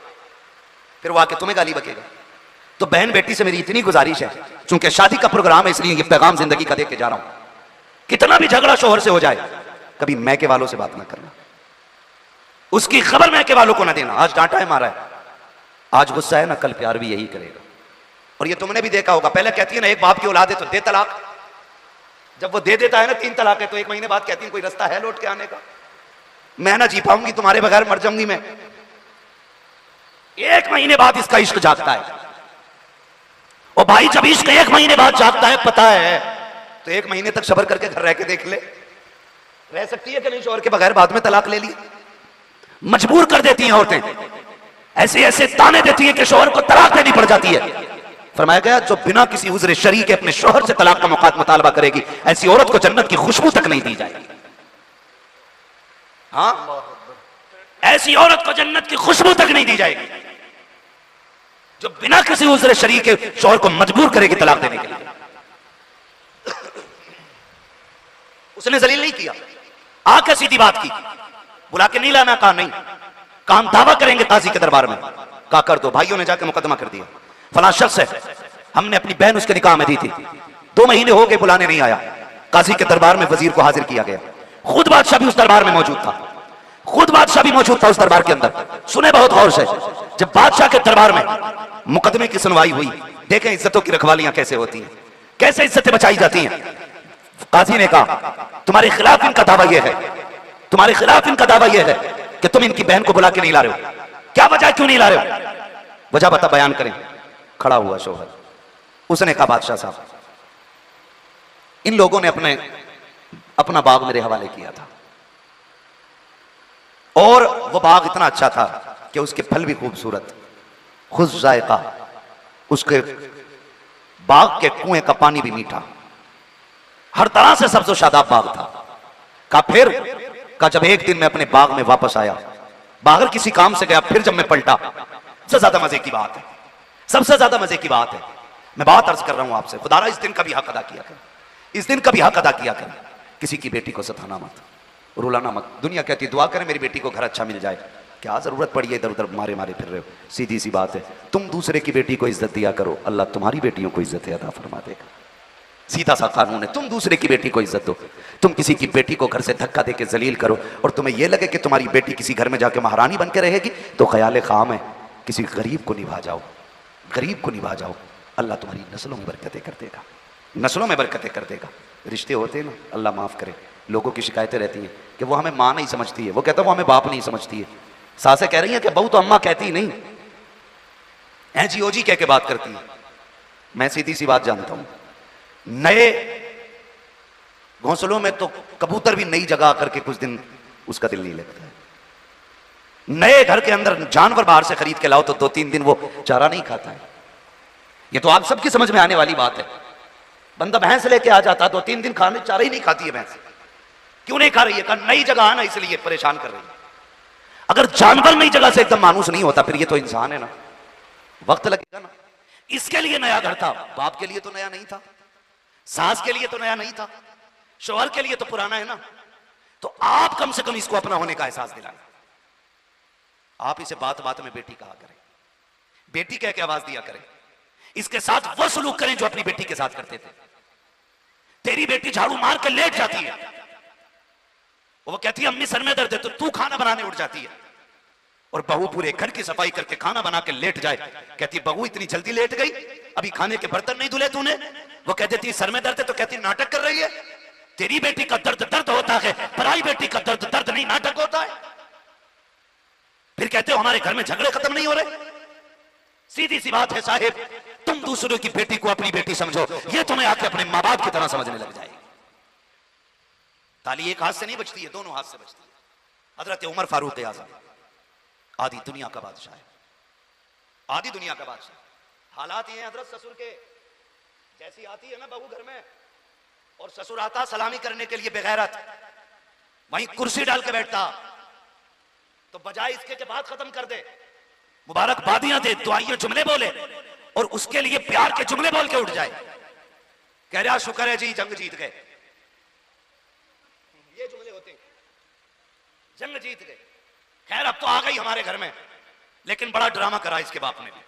फिर वो आके तुम्हें गाली बकेगा। तो बहन बेटी से मेरी इतनी गुजारिश है, चूंकि शादी का प्रोग्राम है इसलिए ये पैगाम जिंदगी का दे के जा रहा हूं। कितना भी झगड़ा शोहर से हो जाए, कभी मैके वालों से बात ना करना, उसकी खबर मैके वालों को ना देना। आज डांटा है, मारा है, आज गुस्सा है ना, कल प्यार भी यही करेगा। और ये तुमने भी देखा होगा, पहले कहती है ना एक बाप की औलाद है तो दे तलाक। जब वो दे देता है ना 3 तलाक है, तो 1 महीने बाद कहती है कोई रास्ता है लौट के आने का? मैं ना जी पाऊंगी, तुम्हारे बगैर मर जाऊंगी मैं। 1 महीने बाद इसका इश्क जागता है। और भाई जब इश्क 1 महीने बाद जागता है, पता है, तो 1 महीने तक सब्र करके घर रह के देख ले, रह सकती है कि नहीं शौहर के बगैर? बाद में तलाक ले ली। मजबूर कर देती हैं औरतें, ऐसे ऐसे ताने देती हैं कि शौहर को तलाक देनी पड़ जाती है। फरमाया गया जो बिना किसी उज़्र शरीक के अपने शौहर से तलाक का मुतालबा करेगी, ऐसी औरत को जन्नत की खुशबू तक नहीं दी जाएगी। हाँ, ऐसी औरत को जन्नत की खुशबू तक नहीं दी जाएगी जो बिना किसी उज़्र शरीक के शौहर को मजबूर करेगी तलाक देने के लिए। उसने जलील नहीं किया, आके सीधी बात की, बुला के नहीं लाना, कहा नहीं, कहा हम दावा करेंगे काजी के दरबार में। कहा कर दो। भाइयों ने जाके मुकदमा कर दिया, फलां शख्स है, हमने अपनी बहन उसके निकाह में दी थी, 2 महीने हो गए बुलाने नहीं आया। काजी के दरबार में वजीर को हाजिर किया गया। खुद बादशाह भी उस दरबार में मौजूद था, खुद बादशाह भी मौजूद था उस दरबार के अंदर। सुने बहुत गौर से, जब बादशाह के दरबार में मुकदमे की सुनवाई हुई, देखें इज्जतों की रखवालियां कैसे होती हैं, कैसे इज्जतें बचाई जाती हैं। काजी ने कहा तुम्हारे खिलाफ इनका दावा यह है, तुम्हारे खिलाफ इनका दावा यह है कि तुम इनकी बहन को बुला के नहीं ला रहे हो। क्या वजह, क्यों नहीं ला रहे हो? वजह बता, बयान करें। खड़ा हुआ शौहर, उसने कहा बादशाह साहब, इन लोगों ने अपना बाग मेरे हवाले किया था, और वो बाग इतना अच्छा था कि उसके फल भी खूबसूरत, खुश जायका, उसके बाग के कुएं का पानी भी मीठा, हर तरह से सब्ज़ो शादाब बाग था। कहा फिर, कहा जब एक दिन मैं अपने बाग में वापस आया, बाहर किसी काम से गया, फिर जब मैं पलटा, सबसे ज्यादा मजे की बात है, सबसे ज्यादा मजे की बात है, मैं बात अर्ज कर रहा हूं आपसे, खुदारा इस दिन का भी हक अदा किया कर, इस दिन का भी हक अदा किया कर। किसी की बेटी को सताना मत, रुलाना मत। दुनिया कहती दुआ करे मेरी बेटी को घर अच्छा मिल जाए, क्या जरूरत पड़ी है इधर उधर मारे मारे फिर रहे हो? सीधी सी बात है, तुम दूसरे की बेटी को इज्जत दिया करो, अल्लाह तुम्हारी बेटियों को इज्जत अदा फरमा देगा। सीधा सा कानून है। तुम दूसरे की बेटी को इज्जत दो। तुम किसी की बेटी को घर से धक्का देके जलील करो और तुम्हें यह लगे कि तुम्हारी बेटी किसी घर में जाके महारानी बन के रहेगी, तो ख्याल खाम है। किसी गरीब को निभा जाओ, गरीब को निभा जाओ, अल्लाह तुम्हारी नस्लों में बरकतें कर देगा, नस्लों में बरकतें कर देगा। रिश्ते होते हैं ना, अल्लाह माफ़ करे, लोगों की शिकायतें रहती हैं कि वो हमें माँ नहीं समझती है, वो कहता है वो हमें बाप नहीं समझती है। सासें कह रही हैं कि बहू तो अम्मा कहती ही नहीं, ऐ जी ओ जी कह के बात करती है। मैं सीधी सी बात जानता हूं, नए घोंसलों में तो कबूतर भी नई जगह करके कुछ दिन उसका दिल नहीं लगता है। नए घर के अंदर जानवर बाहर से खरीद के लाओ तो 2-3 दिन वो चारा नहीं खाता है। ये तो आप सबकी समझ में आने वाली बात है। बंदा भैंस लेके आ जाता 2-3 दिन खाने चारा ही नहीं खाती है भैंस। क्यों नहीं खा रही है? कहा नई जगह आना इसलिए परेशान कर रही है। अगर जानवर नई जगह से एकदम मानूस नहीं होता फिर ये तो इंसान है ना, वक्त लगेगा ना। इसके लिए नया घर था, बाप के लिए तो नया नहीं था, सास के लिए तो नया नहीं था, शौहर के लिए तो पुराना है ना। तो आप कम से कम इसको अपना होने का एहसास दिलाएं। आप इसे बात बात में बेटी कहा करें, बेटी कह के आवाज दिया करें। इसके साथ वो सलूक करें जो अपनी बेटी के साथ करते थे। तेरी बेटी झाड़ू मार के लेट जाती है, वो कहती है अम्मी सर में दर्द है, तो तू खाना बनाने उठ जाती है। और बहू पूरे घर की सफाई करके खाना बना के लेट जाए, कहती बहू इतनी जल्दी लेट गई, अभी खाने के बर्तन नहीं धुले तूने। वो कह देती सर में दर्द है, तो कहती नाटक कर रही है। तेरी बेटी का दर्द दर्द होता है, पराई बेटी का दर्द दर्द नहीं, नाटक होता है। फिर कहते हो हमारे घर में झगड़े खत्म नहीं हो रहे। सीधी सी बात है साहिब, तुम दूसरों की बेटी को अपनी बेटी समझो, ये तुम्हें आके अपने माँ बाप की तरह समझने लग जाएगी। ताली एक हाथ से नहीं बचती है, दोनों हाथ से बचती है। हजरत उमर फारूक आजम आधी दुनिया का बादशाह है, आधी दुनिया का बादशाह। हालात ये हैं हजरत, ससुर के जैसी आती है ना बहू घर में, और ससुर आता सलामी करने के लिए बेगैरत, वहीं कुर्सी डाल के बैठता, तो बजाय इसके के बात खत्म कर दे, मुबारकबादियां दे, दुआइयां जुमले बोले, और उसके लिए प्यार के जुमले बोल के उठ जाए। कह रहा शुक्र है जी जंग जीत गए, ये जुमले होते हैं, जंग जीत गए। खैर अब तो आ गई हमारे घर में, लेकिन बड़ा ड्रामा करा इसके बाप ने भी।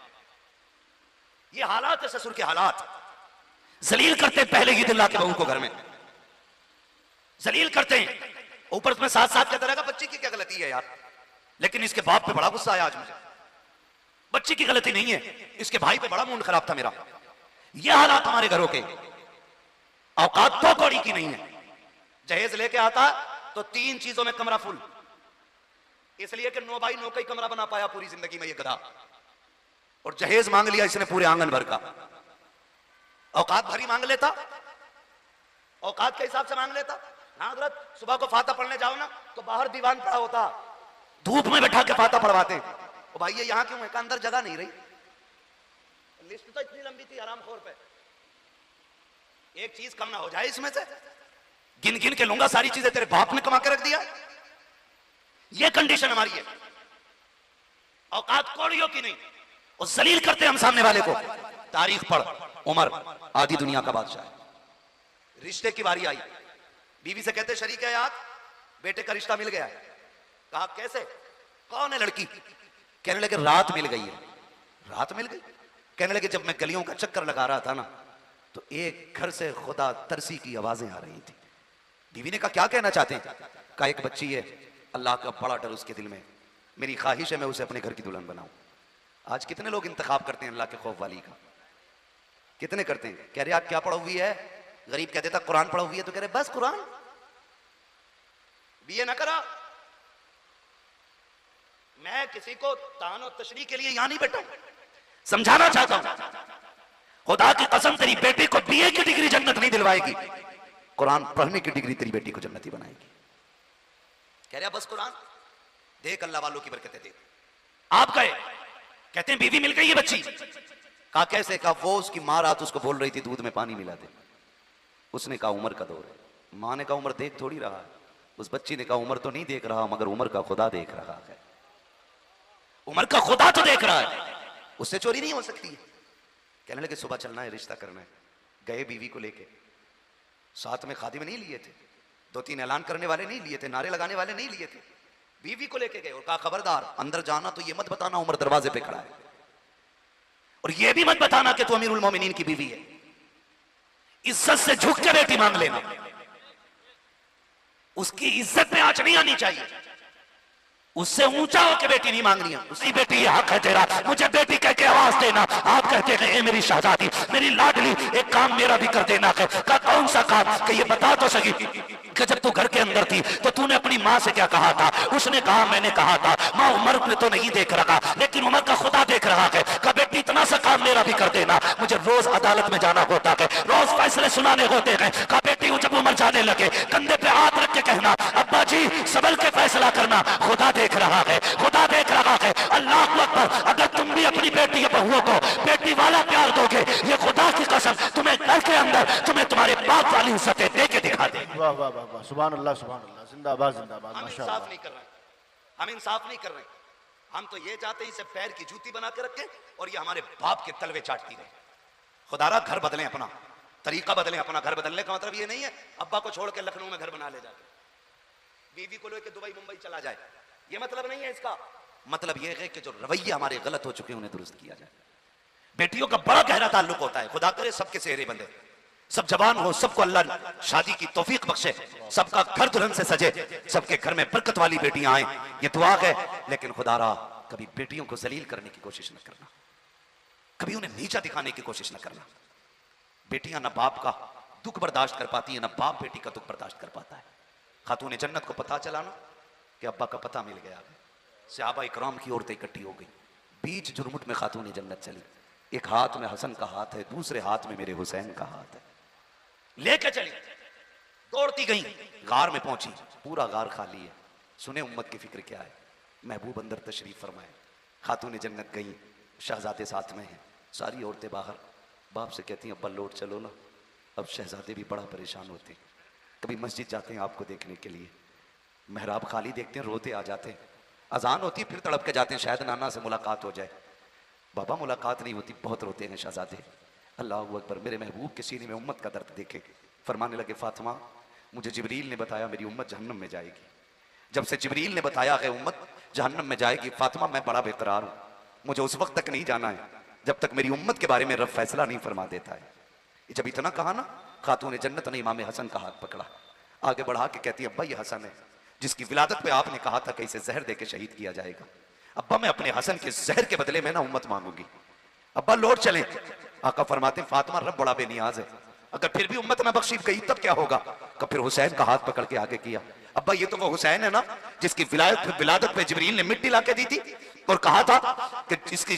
ये हालात है ससुर के हालात। जलील करते पहले ही दिल्ला के बहू को घर में जलील करते हैं, ऊपर में साथ साथ कहता रहेगा बच्ची की क्या गलती है यार। लेकिन इसके बाप पे बड़ा गुस्सा आया आज मुझे। बच्ची की गलती नहीं है, इसके भाई पे बड़ा मूड खराब था मेरा। ये हालात हमारे घरों के। औकात तो कौड़ी की नहीं है। जहेज लेके आता तो 3 चीजों में कमरा फुल, इसलिए कि 9 बाई 9 का ही कमरा बना पाया पूरी जिंदगी में ये गधा। और जहेज मांग लिया इसने पूरे आंगन भर का। औकात भरी मांग लेता, औकात के हिसाब से मांग लेता ना। हजरत सुबह को फाता पढ़ने जाओ ना तो बाहर दीवान पड़ा होता, धूप में बैठा के फाता पढ़वाते। ओ भाई ये यहां क्यों है? का अंदर जगह नहीं रही। लिस्ट तो इतनी लंबी थी हरामखोर पे, एक चीज कम ना हो जाए इसमें से। गिन गिन के लूंगा सारी चीजें तेरे बाप ने कमा के रख दिया। ये कंडीशन हमारी है। औकात कौड़ियों की नहीं, और जलील करते हम सामने वाले को। तारीख पढ़, उमर आधी दुनिया का बादशाह है। रिश्ते की बारी आई, बीवी से कहते शरीक है यार, बेटे का रिश्ता मिल गया है। कहा कैसे? कौन है लड़की? कहने लगे रात मिल गई है। रात मिल गई? कहने लगे जब मैं गलियों का चक्कर लगा रहा था ना, तो एक घर से खुदा तरसी की आवाजें आ रही थी। बीवी ने कहा क्या कहना चाहते हैं? कहा एक बच्ची है, अल्लाह का बड़ा डर उसके दिल में, मेरी ख्वाहिश है मैं उसे अपने घर की दुल्हन बनाऊं। आज कितने लोग इंतखाब करते हैं अल्लाह के खौफ वाली का? कितने करते हैं? कह रहे आप क्या पढ़ा हुई है? गरीब कह देता कुरान पढ़ा हुई है, तो कह रहे बस कुरान, बीए ना करा। मैं किसी को तान और तशरीह के लिए यहां नहीं बैठा, समझाना चाहता हूं। खुदा की कसम तेरी बेटी को बीए की डिग्री जन्नत नहीं दिलवाएगी, कुरान पढ़ने की डिग्री तेरी बेटी को जन्नती बनाएगी। कह रहे बस कुरान देख, अल्लाह वालों की बरकतें देख। आप गए, कहते हैं बीवी मिल गई है बच्ची। कहा कैसे? कहा वो उसकी माँ रात उसको बोल रही थी दूध में पानी मिला दे। उसने कहा उम्र का दौर है। माँ ने कहा उम्र देख थोड़ी रहा है। उस बच्ची ने कहा उम्र तो नहीं देख रहा, मगर उम्र का खुदा देख रहा है। उम्र का खुदा तो देख रहा है, उससे चोरी नहीं हो सकती है। कहने लगे सुबह चलना है, रिश्ता करना है। गए बीवी को लेके, साथ में खादिम नहीं लिए थे, 2-3 ऐलान करने वाले नहीं लिए थे, नारे लगाने वाले नहीं लिए थे। बीवी को लेके गए और कहा खबरदार अंदर जाना तो ये मत बताना उमर दरवाजे पे खड़ा है, और ये भी मत बताना कि तू अमीरुल मोमिनीन की बीवी है। इज्जत से झुक के बेटी मांग लेना, उसकी इज्जत में आंच नहीं आनी चाहिए, उससे ऊंचा होकर बेटी नहीं मांगनी है। उसी बेटी ये हक है तेरा, मुझे बेटी कह के आवाज देना। आप कहते हैं ए मेरी शहजादी, मेरी लाडली, एक काम मेरा भी कर देना है। का कौन सा काम? कि ये बता तो सही कि जब तू घर के अंदर थी तो तूने अपनी माँ से क्या कहा था? उसने कहा मैंने कहा था माँ उमर ने तो नहीं देख रहा, लेकिन उमर का खुदा देख रहा है। का बेटी इतना सा काम मेरा भी कर देना, मुझे रोज अदालत में जाना होता है, रोज फैसले सुनाने होते हैं। का बेटी जब उमर जाने लगे कंधे पे हाथ रख के कहना अब्बा जी संभल के फैसला करना, खुदा देख रहा है, खुदा देख रहा है। अल्लाह अकबर। अगर तुम भी अपनी बेटी या बहुओं को बेटी वाला प्यार दोगे, ये खुदा की कसम तुम्हें घर के अंदर तुम्हें तुम्हारे बाप वाली इज्जतें दे के दिखा दे। वाह वाह वाह वाह, सुभान अल्लाह सुभान अल्लाह, जिंदाबाद जिंदाबाद, हम माशाअल्लाह। इंसाफ नहीं कर रहे हैं, हम इंसाफ नहीं कर रहे हैं। हम तो ये चाहते हैं इसे पैर की जूती बना के रखें और ये हमारे बाप के तलवे चाटती रहे। खुदारा घर बदलें, अपना तरीका बदलें। अपना घर बदलने का मतलब ये नहीं है अब्बा को छोड़ के लखनऊ में घर बना ले जाके, बीवी को लेकर दुबई मुंबई चला जाए, ये मतलब नहीं है इसका। मतलब यह है कि जो रवैये हमारे गलत हो चुके हैं उन्हें दुरुस्त किया जाए। बेटियों का बड़ा गहरा ताल्लुक होता है, खुदा करे सबके सेहरे बंधे, सब जवान हो, सबको अल्लाह शादी की तौफीक बख्शे, सबका घर दुल्हन से सजे, सबके घर में बरकत वाली बेटियां आए, ये दुआ है। लेकिन खुदारा कभी बेटियों को जलील करने की कोशिश न करना, कभी उन्हें नीचा दिखाने की कोशिश न करना। बेटियां ना बाप का दुख बर्दाश्त कर पाती है, ना बाप बेटी का दुख बर्दाश्त कर पाता है। खातून जन्नत को पता चला ना कि अब्बा का पता मिल गया, सहाबा इकराम की औरतें इकट्ठी हो गई, बीच जुर्मुट में खातून जन्नत चली। एक हाथ में हसन का हाथ है, दूसरे हाथ में मेरे हुसैन का हाथ है, लेके चली, दौड़ती गई, गार में पहुंची, पूरा गार खाली है। सुने उम्मत की फिक्र क्या है, महबूब अंदर तशरीफ फरमाए, खातून जन्नत गई, शहजादे साथ में हैं, सारी औरतें बाहर। बाप से कहती हैं अब्बा लौट चलो ना। अब शहजादे भी बड़ा परेशान होते हैं, कभी मस्जिद जाते हैं आपको देखने के लिए, महराब खाली देखते हैं, रोते आ जाते हैं, अजान होती है फिर तड़प के जाते हैं शायद नाना से मुलाकात हो जाए। बाबा मुलाकात नहीं होती, बहुत रोते हैं शहजादे। अल्लाह अकबर। मेरे महबूब के सीने में उम्मत का दर्द देखे, फरमाने लगे फातिमा मुझे जिब्रील ने बताया मेरी उम्मत जहन्नम में जाएगी। जब से जिब्रील ने बताया है उम्मत जहन्नम में जाएगी, फातिमा मैं बड़ा बेकरार हूँ, मुझे उस वक्त तक नहीं जाना है जब तक मेरी उम्मत के बारे में रब फैसला नहीं फरमा देता है। जब इतना कहा ना, खातून जन्नत ने इमाम हसन का हाथ पकड़ा, आगे बढ़ा के कहती है अब्बा ये हसन है जिसकी विलादत पे आपने कहा था कि इसे जहर दे के शहीद किया जाएगा। अब्बा मैं अपने हसन के जहर के बदले में ना उम्मत मांगूंगी। अब्बा लौट चले। आका फरमाते फातिमा रब बड़ा बेनियाज है, अगर फिर भी उम्मत ना बख्शी गई तब क्या होगा? कब फिर हुसैन का हाथ पकड़ के आगे किया, अब्बा ये तो वो हुसैन है ना जिसकी विलादत पे जिब्रील ने मिट्टी लाके दी थी और कहा था कि इसकी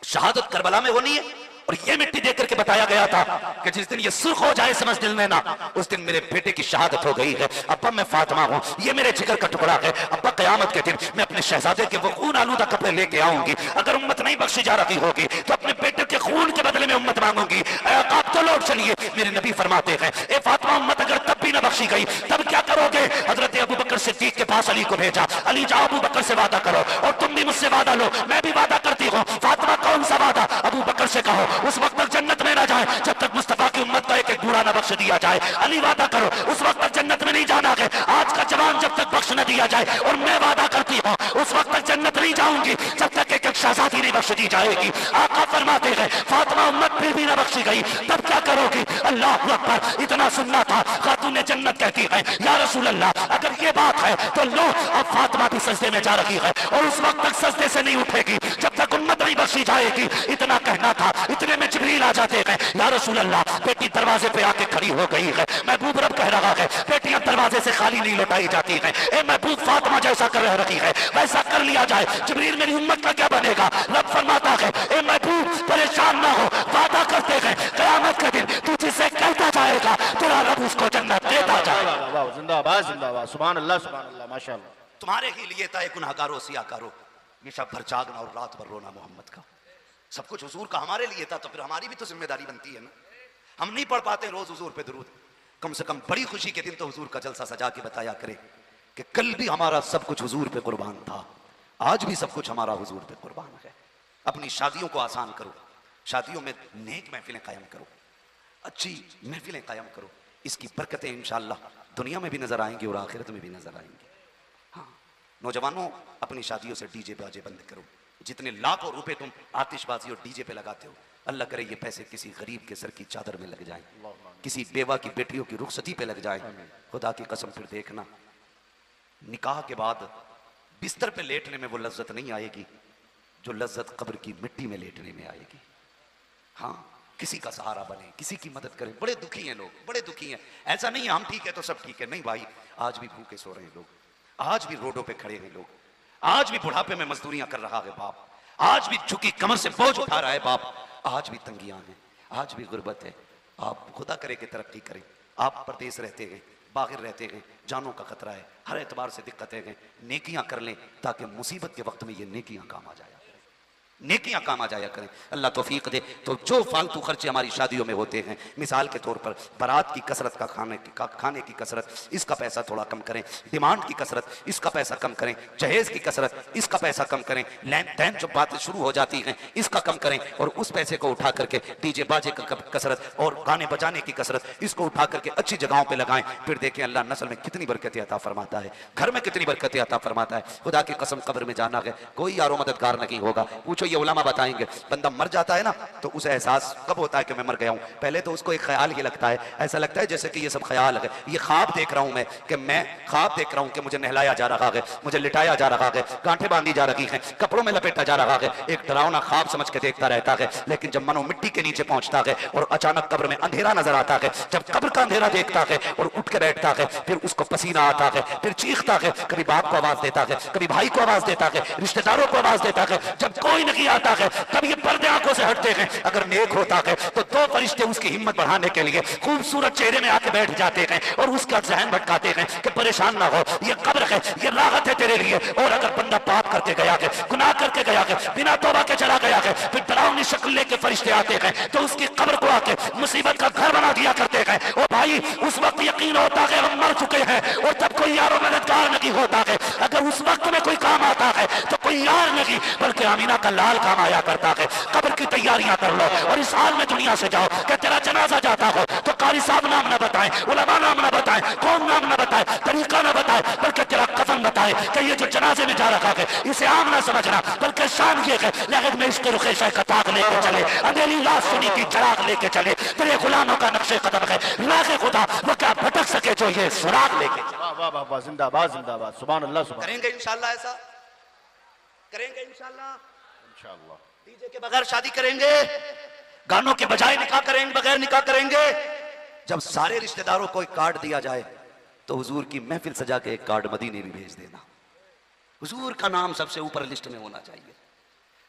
शहादत करबला में होनी है, और ये मिट्टी देकर के बताया गया था कि जिस दिन ये सुर्ख हो जाए समझ दिल में ना, उस दिन मेरे बेटे की शहादत हो गई है। अब्बा मैं फातिमा हूँ, ये मेरे जिगर का टुकड़ा है। अब्बा कयामत के दिन मैं अपने शहजादे के वो खून आलूदा कपड़े लेके आऊंगी, अगर उम्मत नहीं बख्शी जा रही होगी तो अपने बेटे के खून के बदले में उम्मत मांगूंगी। आप तो लौट चलिए। मेरे नबी फरमाते हैं ए फातिमा उम्मत अगर तब भी ना बख्शी गई तब क्या करोगे? हजरत अबू बकर सिद्दीक के पास अली को भेजा, अली जाओ अबू बकर से वादा करो और तुम भी मुझसे वादा लो, मैं भी वादा करती हूँ। फातिमा कौन सा वादा? अबू बकर से कहो उस वक्त तक जन्नत में ना जाए जब तक मुस्तफा की उम्मत का एक एक बूढ़ा ना बख्श दिया जाए। अली वादा करो उस वक्त तक जन्नत में नहीं जाना है आज का जवान जब तक बख्श न दिया जाए, और मैं वादा करती हूँ उस वक्त तक जन्नत नहीं जाऊंगी जब तक एक एक शहजादी नहीं बख्श दी जाएगी। आका फरमाते हैं फातिमा उम्मत फिर भी ना बख्शी गई तब क्या करोगी? अल्लाह अकबर। इतना सुनना था, खातून जन्नत कहती है या रसूल अल्लाह अगर ये बात है तो लो अब फातिमा भी सजदे में जा रही है और उस वक्त तक सजदे से नहीं उठेगी जब तक उम्मत नहीं बख्शी जाएगी। इतना कहना था, इतने में जिब्रील आ जाते हैं या रसूल अल्लाह बेटी दरवाजे पे आके खड़ी हो गई है, महबूब रब कह रहा है बेटियां दरवाजे से खाली नहीं लौटाई जाती हैं। ए महबूब फातिमा जैसा कर रही है वैसा कर लिया जाए। जिब्रील मेरी उम्मत का क्या बनेगा? रब फरमाता है ए महबूब परेशान ना हो, वादा करते हैं क़यामत के दिन तू जिसे कहता जाएगा तेरा रब उसको जन्नत देता जाएगा। जिंदाबाद जिंदाबाद, सुभान अल्लाह सुभान अल्लाह, माशाअल्लाह। तुम्हारे ही लिए था गुनाहगारों सियाकारों हमेशा भर जागना और रात भर रोना मोहम्मद का। सब कुछ हुजूर का हमारे लिए था तो फिर हमारी भी तो जिम्मेदारी बनती है ना। हम नहीं पढ़ पाते रोज हुजूर पे दुरूद, कम से कम बड़ी खुशी के दिन तो हुजूर का जलसा सजा के बताया करे कि कल भी हमारा सब कुछ हुजूर पे कुर्बान था, आज भी सब कुछ हमारा हुजूर पे कुर्बान है। अपनी शादियों को आसान करो, शादियों में नेक महफिलें कायम करो, अच्छी महफिलें कायम करो, इसकी बरकतें इंशाअल्लाह दुनिया में भी नजर आएंगी और आखिरत में भी नजर आएंगी। हाँ नौजवानों अपनी शादियों से डीजे बाजे बंद करो। जितने लाखों रुपए तुम आतिशबाजी और डीजे पे लगाते हो, अल्लाह करे ये पैसे किसी गरीब के सर की चादर में लग जाएं। किसी बेवा की बेटियों की रुखसती पे लग जाए, खुदा की कसम फिर देखना निकाह के बाद बिस्तर पे लेटने में वो लज्जत नहीं आएगी जो लज्जत कब्र की मिट्टी में लेटने में आएगी। हाँ, किसी का सहारा बने, किसी की मदद करें। बड़े दुखी हैं लोग, बड़े दुखी हैं। ऐसा नहीं हम ठीक है तो सब ठीक है, नहीं भाई, आज भी भूखे सो रहे हैं लोग, आज भी रोडों पे खड़े हैं लोग, आज भी बुढ़ापे में मजदूरियां कर रहा है बाप, आज भी झुकी कमर से बोझ उठा रहा है बाप, आज भी तंगियां हैं, आज भी गुर्बत है। आप खुदा करे कि तरक्की करें। आप परदेश रहते हैं, बाहर रहते हैं, जानों का खतरा है, हर एतबार से दिक्कतें हैं, नेकियां कर लें ताकि मुसीबत के वक्त में ये नेकियां काम आ जाया करें, नेकियां काम आ जाया करें। अल्लाह तौफीक दे। तो जो फालतू खर्चे हमारी शादियों में होते हैं, मिसाल के तौर पर बारात की कसरत का खाने की कसरत, इसका पैसा थोड़ा कम करें, डिमांड की कसरत, इसका पैसा कम करें, जहेज की कसरत, इसका पैसा कम करें, लेन देन जो बातें शुरू हो जाती हैं इसका कम करें, और उस पैसे को उठा करके डीजे बाजे का कसरत और गाने बजाने की कसरत, इसको उठा करके अच्छी जगहों पर लगाएं। फिर देखें अल्लाह नस्ल में कितनी बरकतें अता फरमाता है, घर में कितनी बरकतें अता फरमाता है। खुदा की कसम कब्र में जाना है, कोई यारो मददगार नहीं होगा। पूछो, ये उलमा बताएंगे, बंदा मर जाता है ना तो उसे एहसास कब होता है कि मैं मर गया हूं? पहले तो उसको एक ख्याल ही लगता है, ऐसा लगता है जैसे कि ये सब ख्याल है, ये ख्वाब देख रहा हूं मैं, कि मैं ख्वाब देख रहा हूं कि मुझे नहलाया जा रहा है, मुझे लिटाया जा रहा है, गांठें बांधी जा रही हैं, कपड़ों में लपेटा जा रहा है, एक डरावना ख्वाब समझ के देखता रहता है। लेकिन जब मनो मिट्टी के नीचे पहुंचता है और अचानक कब्र में अंधेरा नजर आता है, जब कब्र का अंधेरा देखता है और उठ के बैठता है, फिर उसको पसीना आता है, फिर चीखता है, कभी बाप को आवाज देता है, कभी भाई को आवाज देता है, रिश्तेदारों को आवाज देता है। जब कोई नहीं आता है तब ये पर्दे आंखों से हटते हैं। अगर नेक होता है तो दो फरिश्ते उसकी हिम्मत बढ़ाने के लिए खूबसूरत चेहरे में आके बैठ जाते हैं और उसका ज़हन भटकाते हैं कि परेशान ना हो, ये कब्र है, ये राहत है तेरे लिए। और अगर बंदा पाप करके गया है, गुनाह करके गया है, बिना तौबा के चला गया है, फिर डरावनी शक्ल लेके फरिश्ते आते हैं तो उसकी कब्र को आके मुसीबत का घर बना दिया करते हैं। ओ भाई, उस वक्त यकीन होता है हम मर चुके हैं और तब कोई यारो मददगार नहीं होता है। अगर उस वक्त में कोई काम आता है तो कोई यार नहीं बल्कि आमीना का लाल काम आया करता है। कब्र की तैयारियां कर लो और इस हाल में दुनिया से जाओ कि तेरा जनाजा जाता हो तो कारी साहब नाम ना बताएं, उलमा नाम ना बताएं, कौन नाम ना बताए, तरीका ना बताए, बल्कि तेरा कफन बताए कि ये जो जनाजे में जा रखा है इसे आम ना समझना, बल्कि शान ये है लगन में इसके रुखे से कताक लेके चले, अंधेरी लाश सुनी की चराग लेके चले, तेरे गुलामों का नक्शे कदम है, राह खुदा वो क्या भटक सके जो ये सुराग लेके। वाह वाह वाह वाह, जिंदाबाद जिंदाबाद, सुभान अल्लाह सुभान। करेंगे इंशाल्लाह, ऐसा करेंगे इंशाल्लाह। इंशाअल्लाह डीजे के बगैर शादी करेंगे, गानों के बजाय निकाह करेंगे, बगैर निकाह करेंगे। जब सारे रिश्तेदारों को एक कार्ड दिया जाए तो हुजूर की महफिल सजा के एक कार्ड मदीने भी भेज देना। हुजूर का नाम सबसे ऊपर लिस्ट में होना चाहिए।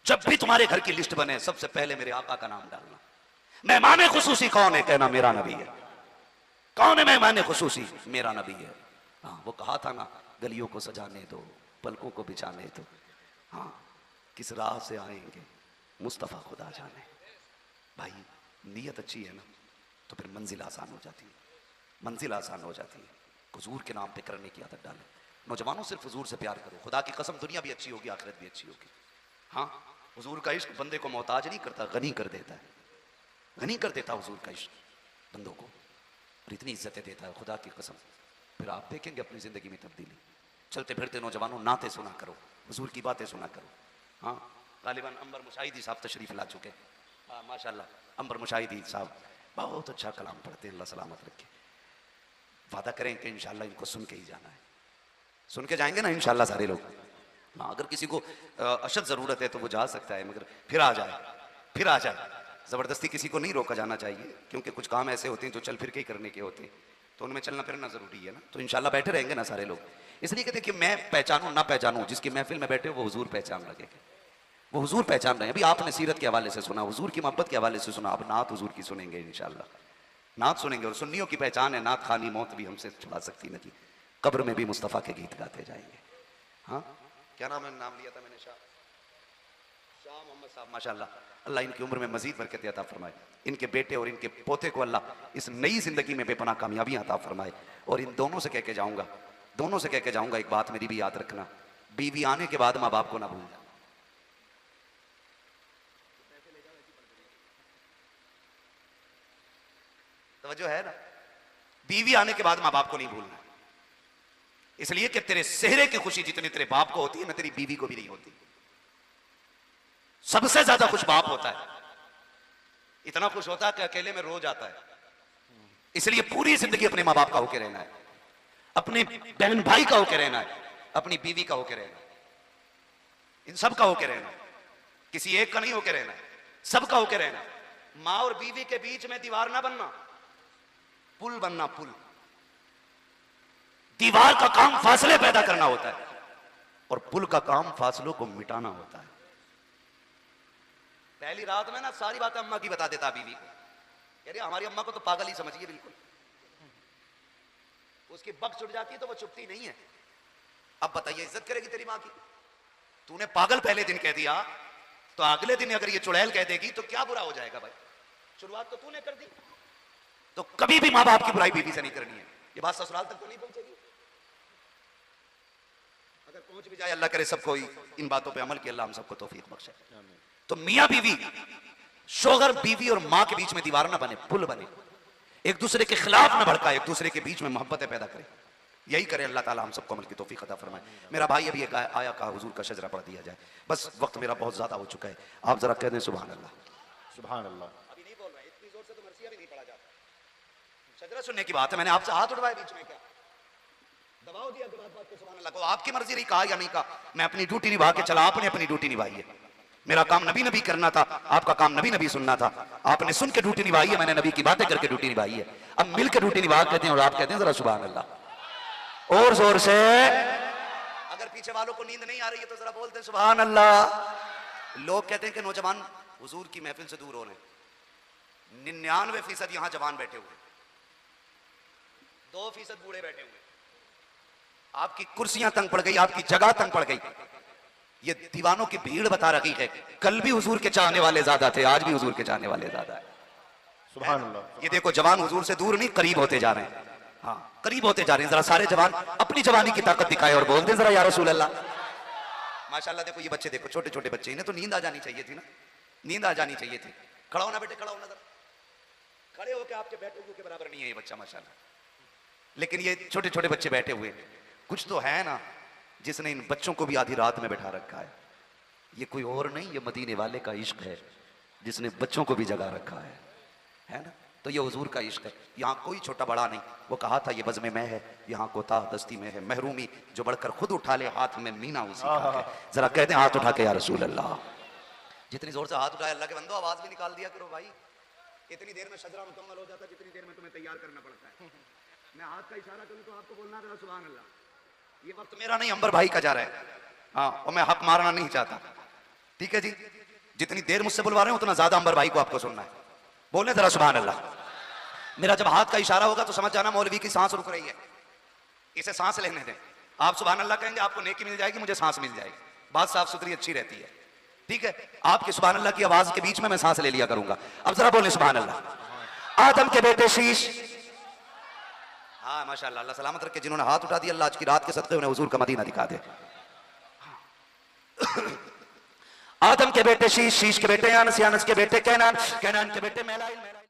जब भी तुम्हारे घर की लिस्ट बने सबसे पहले मेरे आका का नाम डालना। मेहमान खुसूसी कौन है? कहना मेरा नबी है। कौन है मेहमान खुसूसी? मेरा नबी है। हाँ, वो कहा था ना, गलियों को सजाने दो, पलकों को बिछाने दो। हाँ, किस राह से आएंगे मुस्तफ़ा खुदा जाने। भाई, नीयत अच्छी है ना तो फिर मंजिल आसान हो जाती है, मंजिल आसान हो जाती है। हुजूर के नाम पे करने की आदत डालें। नौजवानों सिर्फ हुजूर से प्यार करो, खुदा की कसम दुनिया भी अच्छी होगी, आखिरत भी अच्छी होगी। हाँ, हुजूर का इश्क बंदे को मोहताज नहीं करता, गनी कर देता है, गनी कर देता हुजूर का इश्क बंदों को, और इतनी इज्जतें देता है खुदा की कसम। फिर आप देखेंगे अपनी ज़िंदगी में तब्दीली। चलते फिरते नौजवानों नाते सुना करो, हुजूर की बातें सुना करो। हाँ, गालिबन अंबर मुशाहिदी साहब तशरीफ ला चुके। हाँ माशाल्लाह, अंबर मुशाहिदी साहब बहुत अच्छा कलाम पढ़ते हैं, अल्लाह सलामत रखे। वादा करें कि इंशाल्लाह इनको सुन के ही जाना है, सुन के जाएंगे ना इंशाल्लाह सारे लोग। हाँ, अगर किसी को अशद ज़रूरत है तो वो जा सकता है, मगर फिर आ जाए, फिर आ जाए। ज़बरदस्ती किसी को नहीं रोका जाना चाहिए, क्योंकि कुछ काम ऐसे होते हैं जो चल फिर के ही करने के होते हैं, तो उनमें चलना फिरना ज़रूरी है ना। तो इंशाल्लाह बैठे रहेंगे ना सारे लोग। इसलिए कि देखिए, मैं पहचानूँ ना पहचानूँ, जिसकी महफिल में बैठे वो हुजूर पहचान लगेगा, वो हुजूर पहचान रहे हैं। अभी आपने सीरत के हवाले से सुना, हुजूर की मोहब्बत के हवाले से सुना, अब नात हुजूर की सुनेंगे इंशाल्लाह। नात सुनेंगे, और सुन्नियों की पहचान है नात खानी, मौत भी हमसे छुड़ा सकती नहीं। कब्र में भी मुस्तफ़ा के गीत गाते जाएंगे। हाँ, क्या नाम है? नाम लिया था मैंने, शाह मोहम्मद साहब, माशाल्लाह। अल्लाह इनकी उम्र में मजीद बरकत अता फरमाए, इनके बेटे और इनके पोते को अल्लाह इस नई जिंदगी में बेपनाह कामयाबियां अता फरमाए। और इन दोनों से कह के जाऊंगा, दोनों से कह के जाऊंगा, एक बात मेरी भी याद रखना, बीवी आने के बाद माँ बाप को ना भूलना। तवज्जो है ना? बीवी आने के बाद माँ बाप को नहीं भूलना, इसलिए कि तेरे सेहरे की खुशी जितनी तेरे बाप को होती है ना, तेरी बीवी को भी नहीं होती। सबसे ज्यादा खुश बाप होता है, इतना खुश होता है कि अकेले में रो जाता है। इसलिए पूरी जिंदगी अपने माँ बाप का होके रहना है, अपने बहन भाई का होके रहना है, अपनी बीवी का होके रहना है, इन सब का होके रहना है, किसी एक का नहीं होके रहना है, सबका होके रहना है। माँ और बीवी के बीच में दीवार ना बनना, पुल बनना, पुल। दीवार का काम फासले पैदा करना होता है और पुल का काम फासलों को मिटाना होता है। पहली रात में ना सारी बातें अम्मा की बता देता बीवी को, अरे हमारी अम्मा को तो पागल ही समझिए बिल्कुल, उसकी बक छुट जाती है तो वो चुपती नहीं है। अब बताइए इज्जत करेगी तेरी मां की? तूने पागल पहले दिन कह दिया तो अगले दिन अगर ये चुड़ैल कह देगी तो क्या बुरा हो जाएगा भाई? शुरुआत तो तूने कर दी। तो कभी भी मां बाप की बुराई बीवी से नहीं करनी है। ये बात ससुराल तक तो नहीं पहुंचेगी। अगर पहुंच भी जाए, अल्लाह करे सबको इन बातों पे अमल किया, अल्लाह हम सबको तौफीक बख्शे। तो मियां बीवी, शोहर बीवी और मां के बीच में दीवार ना बने, पुल बने, एक दूसरे के खिलाफ ना भड़काए, एक दूसरे के बीच में मोहब्बतें पैदा करे। यही करे अल्लाह ताला हम सबको अमल की तौफीक अता फरमाए। मेरा भाई अभी एक आया कहा हुजूर का शजरा पढ़ दिया जाए, बस वक्त मेरा बहुत ज्यादा हो चुका है, आप जरा कह दें सुभान अल्लाह। सुभान अल्लाह। अभी नहीं बोल रहा, इतनी जोर से तो मर्सिया भी नहीं पढ़ा जाता। शजरा सुनने की बात है, मैंने आपसे हाथ उठवाया बीच में, क्या दबाव दिया बात को? सुभान अल्लाह को आपकी मर्जी रही, कहा या नहीं कहा, मैं अपनी ड्यूटी निभा के चला, आपने अपनी ड्यूटी निभाई है। मेरा काम नबी नबी करना था, आपका काम नबी नबी सुनना था। आपने सुन के ड्यूटी निभाई है, मैंने नबी की बातें करके ड्यूटी निभाई है। अब मिल के ड्यूटी निभा कहते हैं और आप कहते हैं जरा सुभान अल्लाह और जोर से। अगर पीछे वालों को नींद नहीं आ रही है तो जरा बोलते हैं सुभान अल्लाह। लोग कहते हैं कि नौजवान हुजूर की महफिल से दूर हो रहे हैं। 99% यहां जवान बैठे हुए, 2% बूढ़े बैठे हुए। आपकी कुर्सियां तंग पड़ गई, आपकी जगह तंग पड़ गई। ये दीवानों की भीड़ बता रही है, कल भी हुजूर के चाहने वाले ज्यादा थे, आज भी हुजूर के चाहने वाले ज्यादा है। सुभान अल्लाह। ये देखो जवान हुजूर से दूर नहीं, करीब होते जा रहे हैं। हाँ, करीब होते जा रहे हैं। जरा सारे जवान अपनी जवानी की ताकत दिखाए और बोल दें जरा या रसूल अल्लाह। माशाल्लाह देखो ये बच्चे, देखो छोटे छोटे बच्चे, इन्हें तो नींद आ जानी चाहिए थी ना, नींद आ जानी चाहिए थी। खड़ा होना बेटे, खड़ा होना, जरा खड़े होकर आपके बैठे हुए के बराबर नहीं है ये बच्चा माशाल्लाह। लेकिन ये छोटे छोटे बच्चे बैठे हुए, कुछ तो है ना जिसने इन बच्चों को भी आधी रात में बैठा रखा है। ये कोई और नहीं, ये मदीने वाले का इश्क है जिसने बच्चों को भी जगा रखा है ना। तो ये हुजूर का इश्क है। यहाँ कोई छोटा बड़ा नहीं। वो कहा था ये बज़्म में है, यहाँ कोताह दस्ती में है, महरूमी जो बढ़कर खुद उठा ले हाथ में मीना उसी का है। जरा कहते हैं हाथ उठा के या रसूल अल्लाह। जितनी जोर से हाथ उठाए अल्लाह के बंदो, आवाज भी निकाल दिया करो भाई। इतनी देर में शजरा मुकम्मल हो जाता, जितनी देर में तुम्हें तैयार करना पड़ता है। मैं हाथ का इशारा करूं तो आपको बोलना था सुभान अल्लाह। ये वक्त मेरा नहीं, अंबर भाई का जा रहा है। हाँ, और मैं हक मारना नहीं चाहता, ठीक है जी। जितनी देर मुझसे बुलवा रहे हो उतना ज्यादा अंबर भाई को आपको सुनना है। बोलने जरा सुभान अल्लाह। मेरा जब हाथ का इशारा होगा तो समझ जाना मौलवी की सांस रुक रही है, इसे सांस लेने दें। आप सुभान अल्लाह कहेंगे आपको नेकी मिल जाएगी, मुझे सांस मिल जाएगी। बात साफ सुथरी अच्छी रहती है, ठीक है। आपकी सुभान अल्लाह की आवाज के बीच में मैं सांस ले लिया करूंगा। अब जरा बोले सुभान अल्लाह। आदम के बेटे शीश, हाँ माशाअल्लाह, अल्लाह सलामत रखे। जिन्होंने हाथ उठा दिया अल्लाह आज की रात के सदक़े उन्हें हुजूर का मदीना दिखा दे। आदम के बेटे शीश, शीश के बेटे यानस, यानस के बेटे कैनान, कैनान के बेटे मैलाइल,